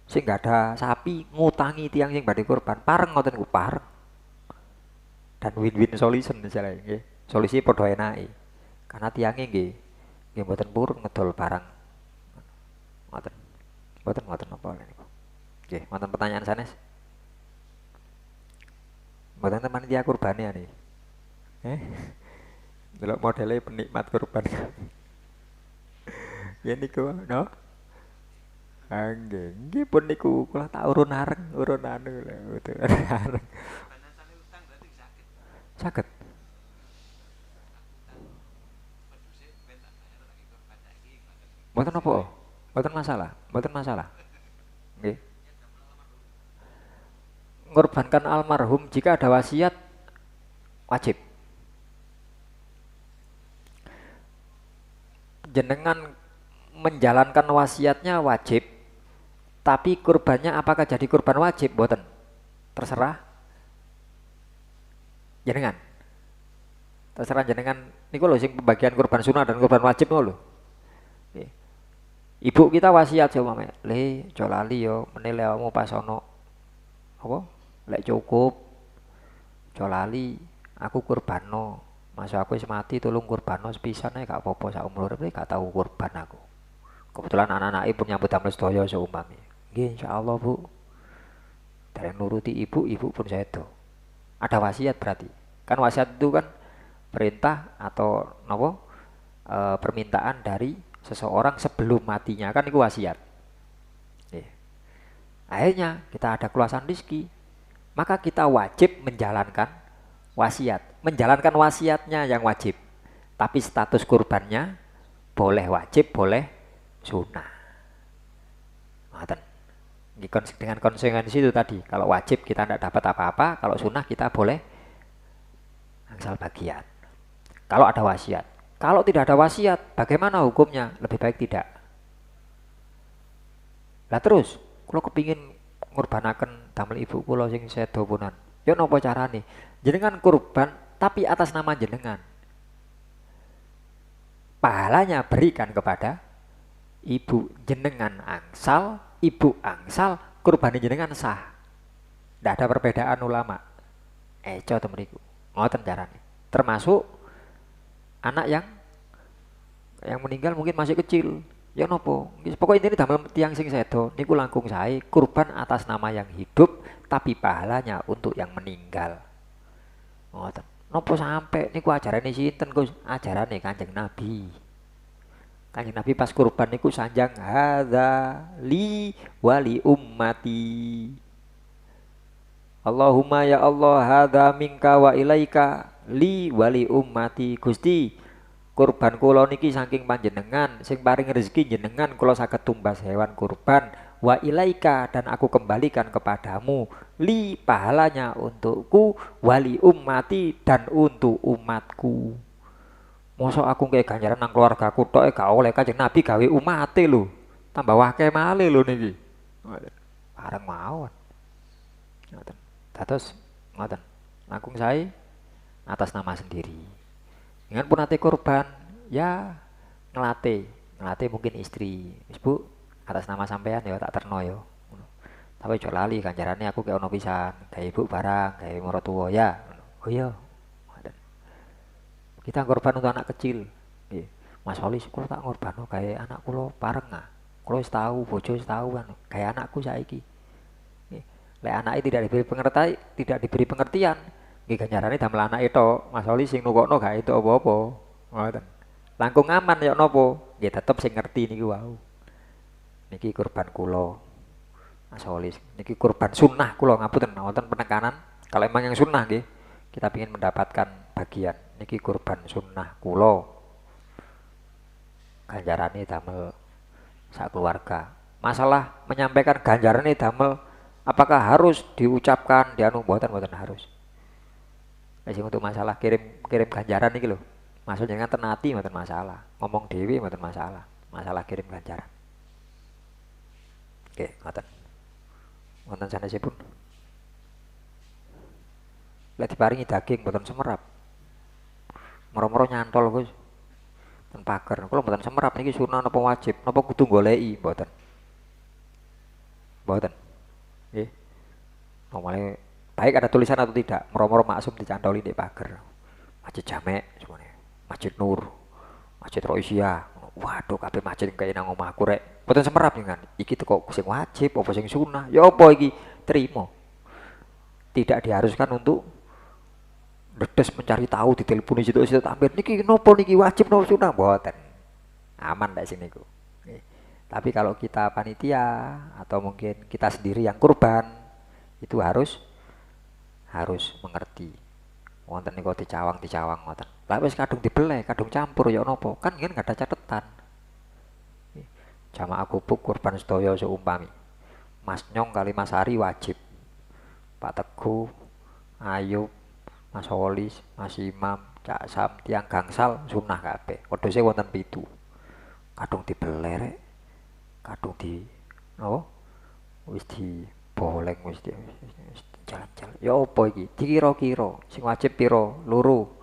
sing gak ada sapi ngutangi tiang sing badhe kurban pareng ngoten ku pareng. Dan win-win solution misalnya nggih. Solusi padha enake. Karena tiange nggih mboten purun ngedol barang. Ngoten apa niku. Nggih, wonten pertanyaan sanes? Mboten teman dia kurbane nih. Delok modele penikmat kurban. Ya niku, no? Nggih pun niku kula tak urun anu lho, areng. Saged. Mboten apa? Mboten masalah. Nggih. Ngorbankan almarhum jika ada wasiat wajib. Jenengan menjalankan wasiatnya wajib, tapi kurbannya apakah jadi kurban wajib? Mboten. Terserah jenengan. Terserah jenengan niku lho sing pembagian kurban sunah dan kurban wajib lho. Ibu kita wasiat sama mame, le aja lali yo menile awakmu pas ono apa? Lek cukup aja lali aku kurbanno. Masa aku wis mati tolong kurbanno sepisan ae gak apa-apa sak umur urip gak tau kurban aku. Kebetulan anak-anake pun nyambut damel sedaya seumpami. Nggih insyaallah Bu. Dari nuruti ibu pun sedo. Ada wasiat berarti. Kan wasiat itu kan perintah atau napa? Permintaan dari seseorang sebelum matinya kan itu wasiat. Akhirnya kita ada keluasan rezeki, maka kita wajib menjalankan wasiat. Menjalankan wasiatnya yang wajib, tapi status kurbannya boleh wajib, boleh sunnah. Dengan konsekuensi itu tadi, kalau wajib kita tidak dapat apa-apa, kalau sunnah kita boleh angsal bagian. Kalau ada wasiat. Kalau tidak ada wasiat, bagaimana hukumnya? Lebih baik tidak. Lah terus, kalau kepingin ngurbanaken damel ibu kula sing sedo punan. Ya napa carane? Jenengan kurban tapi atas nama jenengan. Pahalanya berikan kepada ibu jenengan angsal, ibu angsal, kurban jenengan sah. Tidak ada perbedaan ulama. Coba temeriku. Ngoten carane. Termasuk anak yang meninggal mungkin masih kecil. Ya nopo? Pokoknya ini damel tiang sing sedo niku langkung sae kurban atas nama yang hidup tapi pahalanya untuk yang meninggal. Ngoten. Nopo sampai niku ajarane sinten Gus? Ajarane Kanjeng Nabi. Kanjeng Nabi pas kurban niku sanjang hadza li wali ummati. Allahumma ya Allah hadza minka wa ilaika li wali ummati. Gusti kurban kula niki saking panjenengan sing paring rezeki jenengan kula saged tumbas hewan kurban wa ilaika dan aku kembalikan kepadamu li pahalanya untukku wali ummati dan untuk umatku. Mosok aku kayak ganjaran nang keluargaku tok gak oleh Kanjeng Nabi gawe umate lho. Tambah wake male lho niki. Bareng mawon. Ngoten. Dados ngoten. Langkung sae atas nama sendiri. Dengan pun ate kurban, ya ngelatih mungkin istri, Bu, atas nama sampean ya tak terno ya. Tapi ojo lali ganjarane aku kayak ono pisan, gawe ibu barang, gawe maratuwa ya. Oh iya. Kita korban untuk anak kecil. Nggih. Mas Oli kula tak ngorbano gawe anak kula pareng ah. Kula wis tahu, bojo wis tahu kan, gawe anakku saiki. Nggih. Lek anake tidak diberi pengertian, nggih ganjarane damel anake tok. Mas Oli sing nukokno gak itu apa-apa. Ngoten. Langkung aman ya napa? Nggih tetep sing ngerti niki wau. Niki kurban kula. Mas Holis niki kurban sunnah kula ngapunten wonten penekanan kalau emang yang sunnah nggih kita ingin mendapatkan bagian niki kurban sunnah kula ganjarane damel sak keluarga. Masalah menyampaikan ganjarane damel apakah harus diucapkan dianu mboten harus. Sing untuk masalah kirim ganjaran iki lho. Maksudnya kan tenati mboten masalah. Ngomong dhewe mboten masalah. Masalah kirim ganjaran. Oke, ngoten. Wonten sanesipun. Lek diparingi daging mboten semerap. Moro-moro nyantol Gus. Ten pager. Kula mboten semerap niki sunah napa wajib? Napa kudu goleki mboten? Mboten. Nggih. Nomale baik ada tulisan atau tidak, moro-moro maksum dicantoli di pager. Masjid Jamek semuanya. Masjid Nur, Masjid Roisia. Waduh kabeh masjid kaya nang omahku rek. Mboten semerap kan. Iki teko sing wajib apa sing sunah? Ya apa iki? Terima. Tidak diharuskan untuk dedes mencari tahu di telepon situ tampil niki nopo niki wajib nopo sunah mboten. Aman ndak sing niku. Tapi kalau kita panitia atau mungkin kita sendiri yang kurban itu harus mengerti. Wonten niku dicawang ngoten. Lah wis kadung dibeleh, kadung campur ya napa? Kan ngen gak ada catatan. Jamaah kubuk kurban sedaya seumpami. Mas Nyong kali Mas Ari wajib. Pak Teguh, Ayub, Mas Holis, Mas Imam, Cak Sam, tiang gangsal sunah kabeh. Wedhuse wonten 7. Kadung dibeleh rek. Kadung di napa? Wis diboleng wis jalan-jalan. Ya apa iki? Dikira-kira sing wajib pira? Loro.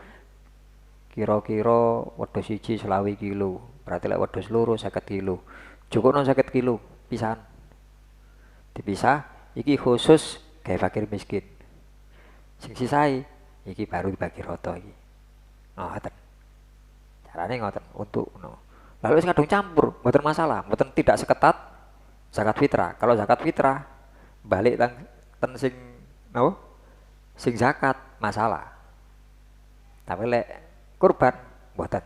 Kira-kira wedhus siji 20 kilo. Berarti lek wedhus loro 50 kilo. Cukupno 50 kilo pisahan. Dipisah iki khusus gawe fakir miskin. Sing sisae iki baru dibagi rata iki. Ngoten. Carane ngoten untuk lalu wis kadung campur, mboten masalah, mboten tidak seketat zakat fitrah. Kalau zakat fitrah balik ten sing napa? Sing zakat masalah. Tapi lek kurban mboten.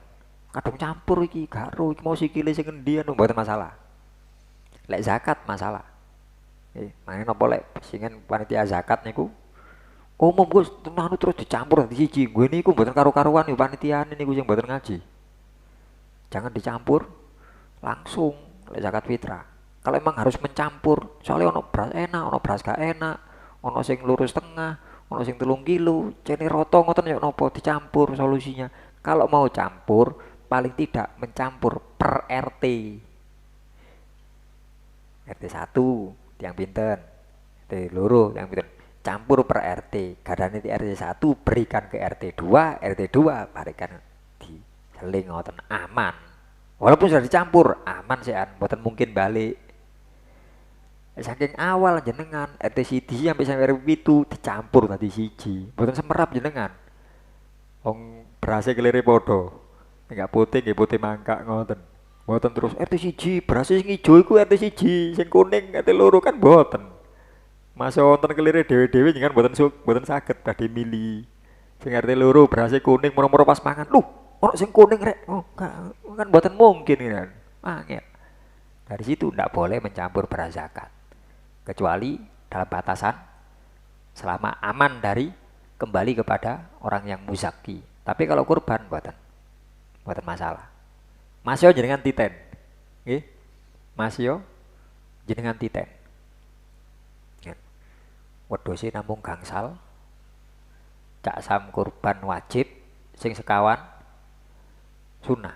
Kadung campur iki karo iki mau sikile sing endi anu mboten masalah. Lek zakat masalah. Mangke napa lek singen panitia zakat niku umum Gus anu terus dicampur dadi siji. Gue niku mboten karo-karuan niku panitiane niku sing mboten ngaji. Jangan dicampur langsung lek zakat fitrah. Kalau emang harus mencampur, soalnya ono beras enak, ono beras gak enak, ono sing lurus tengah, ono sing 3 kilo, cene roto ngoten ya nopo dicampur solusinya. Kalau mau campur, paling tidak mencampur per RT. RT 1 tiang pinten, RT loro tiang pinten. Campur per RT. Gadane di RT 1 berikan ke RT 2, RT 2 berikan di seling ngoten aman. Walaupun sudah dicampur, aman sih an, mboten mungkin balik. Saking awal jenengan RT siji sampai RT 7 dicampur tadi siji. Mboten semerap jenengan. Wong berase kelire padha. Enggak putih nggih putih mangkak ngoten. Mboten terus RT siji, beras sing ijo iku RT siji, sing kuning RT loro kan mboten. Masa wonten kelire dhewe-dhewe jenengan mboten saged badhe mili. Sing RT loro berase kuning moro-moro pas mangan. Loh, ono sing kuning rek. Oh, kan mboten mungkin kan. Angel. Dari situ ndak boleh mencampur beras zakat. Kecuali dalam batasan selama aman dari kembali kepada orang yang muzaki. Tapi kalau kurban buatan masalah. Masyo jenengan titen, nggih. Masyo jenengan titen. Wedhuse namung gangsal. Cak sam kurban wajib, sing sekawan sunah.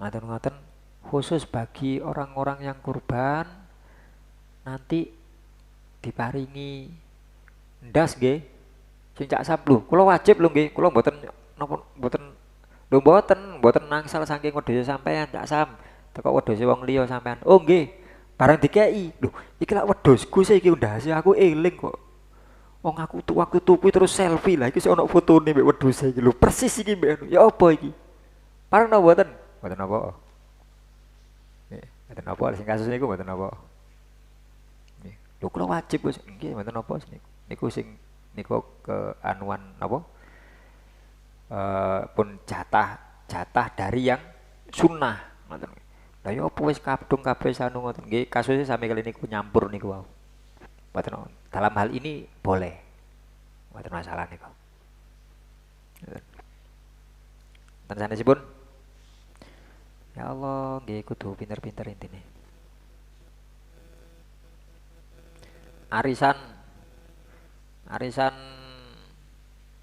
Ngoten-ngoten khusus bagi orang-orang yang kurban nanti diparingi ndas nggih sing cak sam lho kula wajib lho nggih kula mboten napa mboten nangsal saking wedhuse sampean cak sam teko wedhuse wong liya sampean oh nggih barang dikeki lho iki lak wedhusku iki ndase aku eling kok wong aku waktu tuku terus selfie lah iki sik ono fotone mbek wedhuse iki lho persis iki mbek ya apa iki parang napa mboten apa mboten apa sing kasus niku mboten apa lho kula wajib Gus nggih mboten napa niku sing niku ke anuan napa pun jatah dari yang sunnah ngoten Lah ya apa wis kadung kabeh sanu ngoten. Nggih, kasusnya sami kali niku nyampur niku wau. Mboten dalam hal ini boleh. Mboten masalah niku. Ten sanesipun ya Allah, nggih kudu pinter-pinter intine. Arisan arisan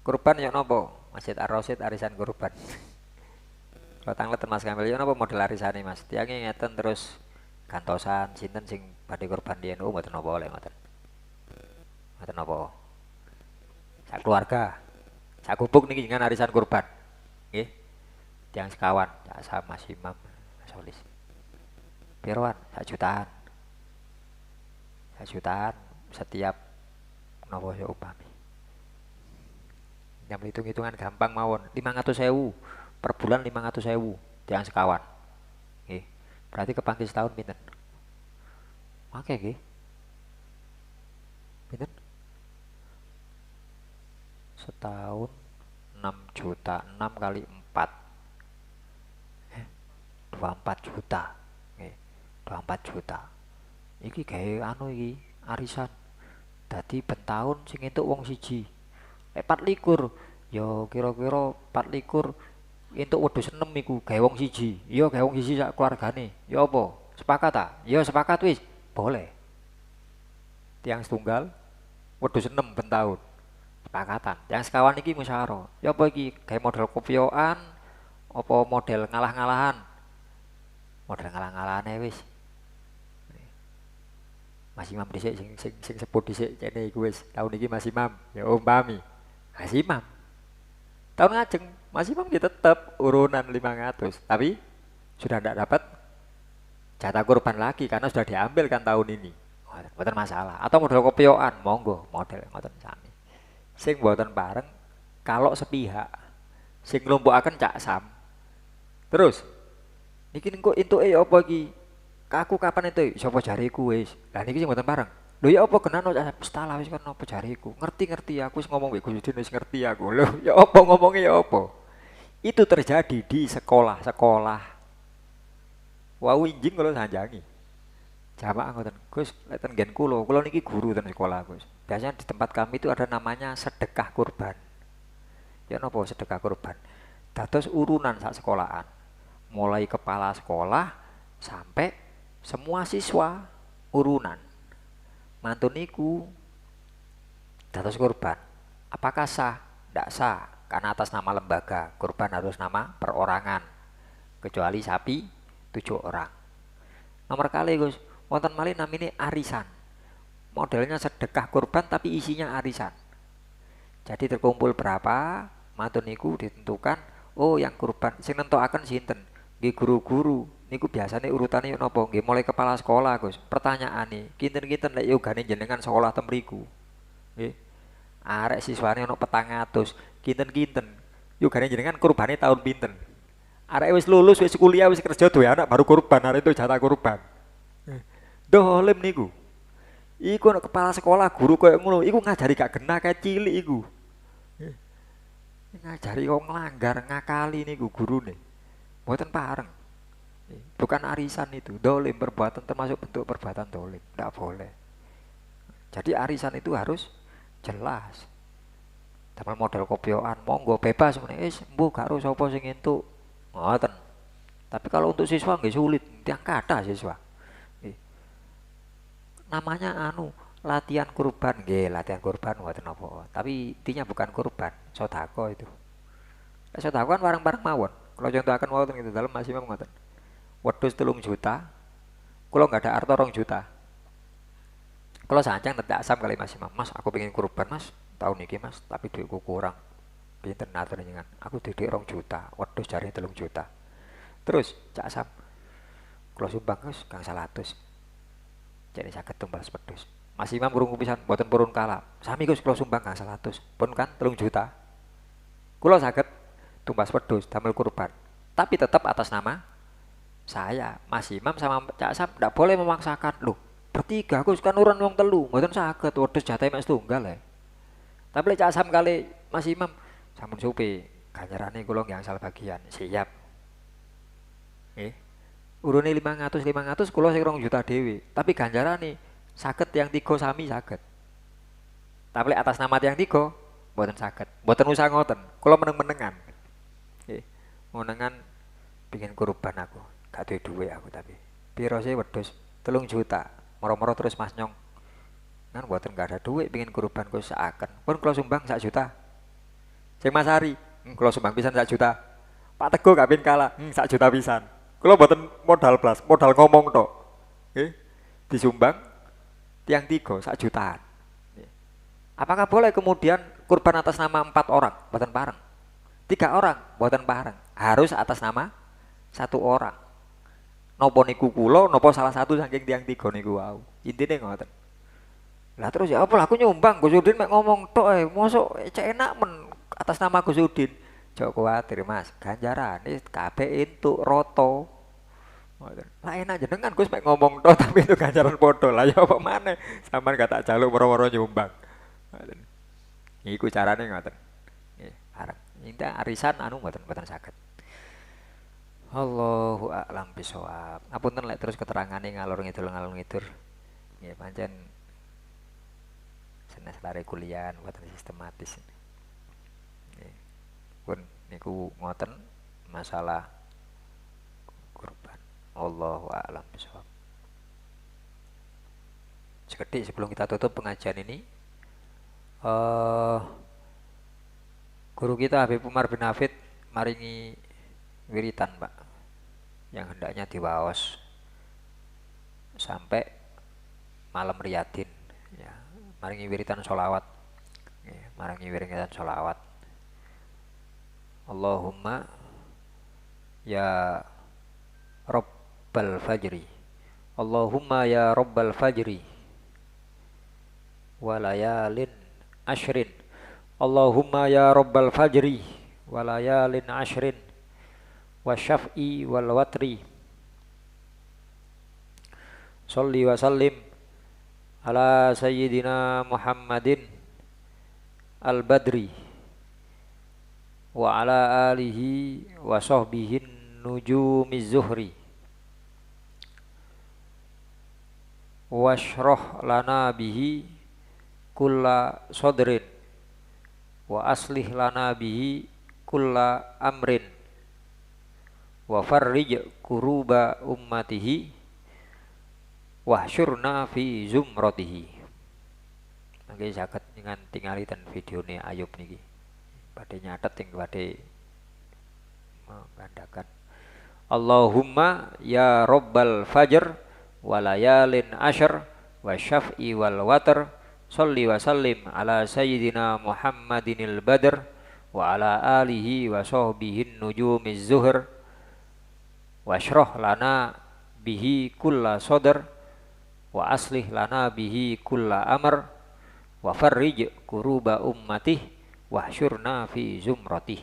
kurban ya napa? Masjid Ar-Rasyid arisan kurban. Kalau tanglet Mas Kamil ya napa model arisane Mas? Tiange ngeten terus gantosan sinten sing badhe kurban di NU mboten napa oleh ngoten. Mboten napa. Sak keluarga. Sak gubuk niki jenengan arisan kurban. Nggih. Tiang sekawan, Cak Sam, Mas Imam, Mas Solis. Piroan? 1 jutaan. 1 jutaan setiap napa ya upami. Yang hitung-hitungan gampang mawon, 500.000 per bulan 500.000 tiang sekawan. Nggih. Berarti kepanggih setahun pinten? Oke nggih. Pinten? Setahun 6 juta, 6 kali 4 24 juta. Nggih, 24 juta. Iki gawe anu iki arisan. Dadi ben taun sing entuk wong siji. Lek 24 ya kira-kira 24 entuk wedhus 6 iku gawe wong siji. Ya gawe wong siji sak keluargane. Ya apa? Sepakat ta? Ya sepakat wis. Boleh. Tiang setunggal wedhus 6 ben taun. Sepakatan. Yang sekawan iki musyawarah. Ya apa iki? Gawe model kopioan apa model ngalah-ngalahan? Model ngalah-ngalahane wis. Mas Imam dhisik sing sebut dhisik kene iku wis tahun iki Mas Imam. Ya umpami. Mas Imam. Tahun ngajeng Mas Imam dia tetap urunan 500, tapi sudah tidak dapat jatah kurban lagi karena sudah diambil kan tahun ini. Mboten masalah. Atau model kopioan, monggo model ngoten sami. Sing mboten bareng kalau sepihak. Sing nglumpukaken Cak Sam. Terus niki engko entuke apa iki? Kaku kapan itu? Sapa jariku wis. Lah niki sing mboten bareng. Lho ya apa genano Stala wis kan apa jariku? Ngerti-ngerti aku wis ngomong mbek Gusudin wis ngerti aku. Lho ya apa ngomongnya ya apa? Itu terjadi di sekolah-sekolah. Wau injing kula sanjangi. Jamaah ngoten. Gus, lek ten nggen kula niki guru ten sekolah, Gus. Biasanya di tempat kami itu ada namanya sedekah kurban. Ya napa sedekah kurban? Dados urunan sak sekolahan. Mulai kepala sekolah sampai semua siswa urunan. Mantun niku dados kurban. Apakah sah? Tidak sah karena atas nama lembaga. Kurban harus nama perorangan. Kecuali sapi 7 orang. Nomor kali Gus, wonten malih namine arisan. Modelnya sedekah kurban tapi isinya arisan. Jadi terkumpul berapa? Mantun niku ditentukan. Oh yang kurban sing nentokaken sinten? Nggih guru-guru. Niku biasanya urutannya nopo? Nggih mulai kepala sekolah Gus. Pertanyaane, kinten-kinten lek yogane jenengan sekolah tem mriku. Nggih. Arek siswane ono 400, kinten-kinten. Yogane jenengan kurbane tahun pinten? Arek wis lulus, wis kuliah, wis kerja duwe anak baru kurban, arek itu jatah kurban. Dolim niku. Iku ono kepala sekolah guru koyo ngono, iku ngajari gak genah kae cilik iku. Ngajari kok nglanggar ngakali niku gurune. Mboten pareng. Bukan arisan itu, dolim perbuatan termasuk bentuk perbuatan dolim, tidak boleh. Jadi arisan itu harus jelas. Damel model kopioan, monggo bebas meneh, mbuh karo sapa sing entuk. Ngoten. Tapi kalau untuk siswa nggih sulit, tiang kata siswa. Namanya latihan kurban, nggih, latihan kurban ngoten apa. Tapi intinya bukan kurban, sedekah itu. Sedekah kan bareng-bareng mawon. Kalau contohaken wonten itu dalam masih memang ngoten. Wedhus 3 juta, kalau nggak ada arto 2 juta. Kalau sancang tidak asam kali Mas Imam, Mas aku pengen kurban Mas, tahun ini Mas, tapi duitku kurang. Pinten atur jenengan, aku didik 2 juta, wedhus jari 3 juta. Terus Cak Asam, kalau sumbang Gus, Kang 100. Jadi saged tumbas wedhus. Mas Imam krungu pisan, mboten purun kala. Sami Gus kalau sumbang Kang 100, pun kan 3 juta. Kula saged tumbas wedhus damel kurban. Tapi tetap atas nama saya, Mas Imam sama Cak Sam tidak boleh memaksakan. Loh, bertiga aku kan urun wong telu, mboten saged wedhus jatahe mek setunggal ya. Tapi Cak Sam kali Mas Imam sampun supi, ganjarane kula nggih angsal bagian. Siap. Nggih. urune 500 kula sing 2 juta dhewe, tapi ganjarane saged yang 3 sami saged. Tapi atas nama yang 3 mboten saged. Mboten usah ngoten. Kula meneng-menengan. Nggih. Menengan pengin kurban aku. Gak duwe duwe aku tapi. Piro sih wedhus 3 juta. Moro-moro terus Mas Nyong. Kan mboten gak ada duit pengin kurban kok seaken. Pun kula sumbang 1 juta. Sing Mas Ari, kula sumbang pisan 1 juta. Pak Teguh gak pin kalah, 1 juta pisan. Kula mboten modal blas, modal ngomong tok. Nggih. Disumbang tiang 3 1 jutaan. Apakah boleh kemudian kurban atas nama 4 orang, mboten bareng? 3 orang, mboten bareng. Harus atas nama 1 orang. Nopo niku kula, nopo salah satu saking tiang 3 niku wau. Intine ngoten. Lah terus ya apa aku nyumbang Gus Udin mek ngomong tok mosok cek enak men atas nama Gus Udin. Jok kuwatir Mas, ganjarane kabeh entuk roto. Lah enak jenengan Gus mek ngomong tok tapi itu ganjaran padha. Lah ya apa maneh sampean gak tak jaluk woro-woro nyumbang. Iku carane ngoten. Nggih, arep minta arisan anu mboten saged. Allahu a'lam bishawab. Apunten lek terus keterangane ngalor ngidul. Nggih pancen senes lare kuliah mboten sistematis. Nggih. Pun niku ngoten masalah kurban. Allahu a'lam bishawab. Sekedhik sebelum kita tutup pengajian ini, guru kita Habib Umar bin Hafid maringi wiritan Pak yang hendaknya diwaos sampai malam riyadin ya, maringi wiritan sholawat ya, maringi wiritan sholawat. Allahumma ya Rabbal Fajri, Allahumma ya Rabbal Fajri walayalin ashrin, Allahumma ya Rabbal Fajri walayalin ashrin wa syaf'i wal watri salli wa sallim ala sayyidina Muhammadin al badri wa ala alihi wa sahbihin nujumiz zuhri washrah lana bihi kulla sodrin wa aslih lana bihi kulla amrin wa farrij kuruba ummatihi wahsyurna fi zumratihi. Mangke saged dengan tingali ten videone Ayub niki. Badhe nyatet ing badhe menggandakan. Allahumma ya Rabbal Fajr wa layalin ashr wa syaf'i wal watr sholli wa sallim ala sayyidina Muhammadinil badr wa ala alihi wa sahbihin nujumiz zuhr washrah lana bihi kulla sodr wa aslih lana bihi kulla amr wa farrij kuruba ummatih wahsyurna fi zumratih.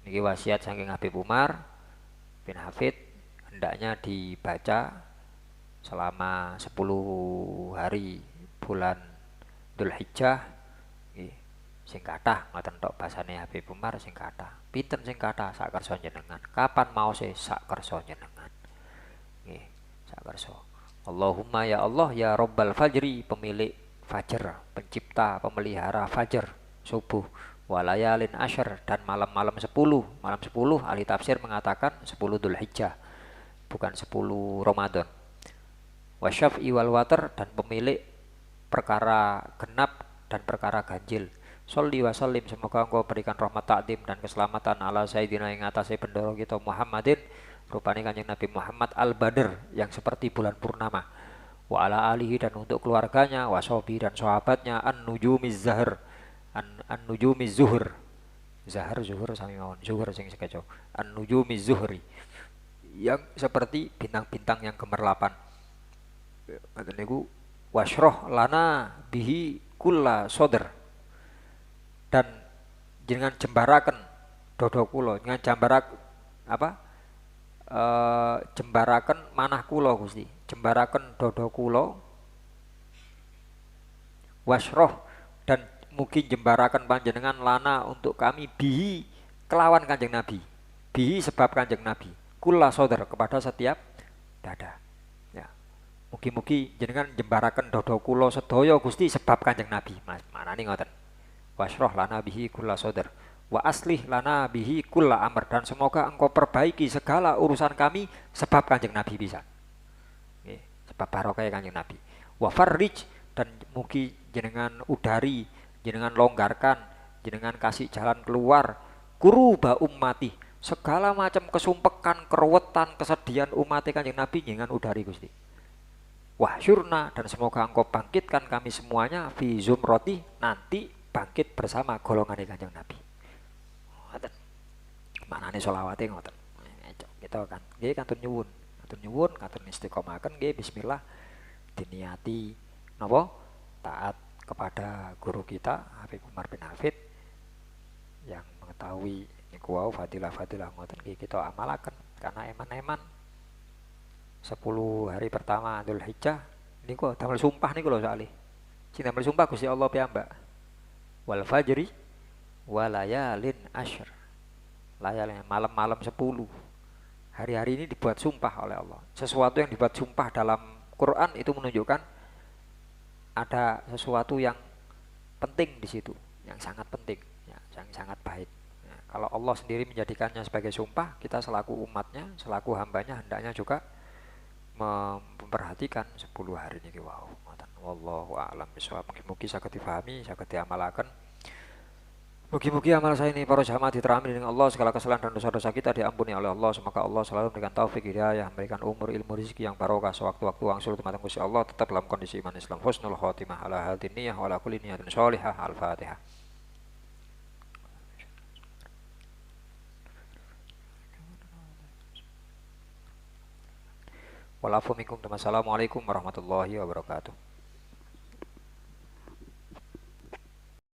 Niki wasiat saking Habib Umar bin Hafid, hendaknya dibaca selama 10 hari bulan Dzulhijjah nggih. Sing kathah ngoten tok basane Habib Umar sing kathah. Pinten sing kathah sak kersa jenengan. Kapan mau se sak kersa jenengan. Nggih, sak kersa. Allahumma ya Allah ya Rabbal Fajri, pemilik fajar, pencipta, pemelihara fajar, subuh, walayalin asyr, dan malam-malam 10. Malam 10 ahli tafsir mengatakan 10 Dzulhijjah, bukan 10 Ramadan. Wasyaf'i wal watr, dan pemilik perkara genap dan perkara ganjil. Sholli wa sallim, semoga engkau berikan rahmat takdim dan keselamatan ala sayyidina yang atasnya pendorong kita Muhammadin, rupanya kanjeng Nabi Muhammad al-Badr, yang seperti bulan purnama, wa ala alihi, dan untuk keluarganya, wa sahbi, dan sahabatnya, an-nujumiz zahr, an-nujumiz zuhur, zahar zuhur sami mawon, zuhur sing sekeco, an-nujumiz zuhri, yang seperti bintang-bintang yang gemerlapan. Ngaten niku wasroh lana bihi kulla sodr, dan dengan jembaraken dodo kula, dengan jembaraken manah kula Gusti, jembaraken dodo kula, wasroh, dan mugi jembaraken panjenengan lana untuk kami bihi kelawan kanjeng Nabi, bihi sebab kanjeng Nabi, kulla sodar, kepada setiap dada. Ya. Mugi-mugi jenengan jembaraken dodo kula sedaya Gusti sebab Kanjeng Nabi. Manane ngoten. Wasroh lana bihi kulla sodar. Wa aslih lana bihi kulla amr, dan semoga engkau perbaiki segala urusan kami sebab Kanjeng Nabi bisa. Nggih, sebab barokah Kanjeng Nabi. Wa farrij, dan mugi jenengan udari, jenengan longgarkan, jenengan kasih jalan keluar kuruba ummati, segala macam kesumpekan, keruwetan, kesedihan umat Kanjeng Nabi jenengan udari Gusti. Wah syurna, dan semoga engkau bangkitkan kami semuanya fi zumroti, nanti bangkit bersama golongan Kanjeng Nabi. Ngoten. Manane selawate ngoten. Kita kan nggih kantun nyuwun, kantun istiqomahaken nggih bismillah diniati napa? Taat kepada guru kita Habib Umar bin Hafid yang mengetahui niku wau fadilah-fadilah ngoten nggih kita amalaken, karena eman-eman 10 hari pertama Dzulhijjah niku damel sumpah niku lho sakali. Sing damel sumpah Gusti Allah piyambak. Wal fajri walayalin asyr. Layalin malam-malam 10. Hari-hari ini dibuat sumpah oleh Allah. Sesuatu yang dibuat sumpah dalam Quran itu menunjukkan ada sesuatu yang penting di situ, yang sangat penting, ya, yang sangat baik. Ya, kalau Allah sendiri menjadikannya sebagai sumpah, kita selaku umatnya, selaku hambanya hendaknya juga memperhatikan 10 hari ini. Wow, wallahu a'lam bishawab. Mugi-mugi saged difahami, saged diamalaken. Mugi-mugi amal saya ini para jamaah diterami dengan Allah, segala kesalahan dan dosa-dosa kita diampuni oleh Allah. Semoga Allah selalu memberikan taufik hidayah, memberikan umur, ilmu, rezeki yang barokah sewaktu-waktu wangsul tumateng Gusti Allah, tetap dalam kondisi iman Islam. Husnul khotimah ala hadin niyah wa ala kulli niyatin sholihah. Al-Fatihah. Walafu minkum. Wassalamualaikum warahmatullahi wabarakatuh.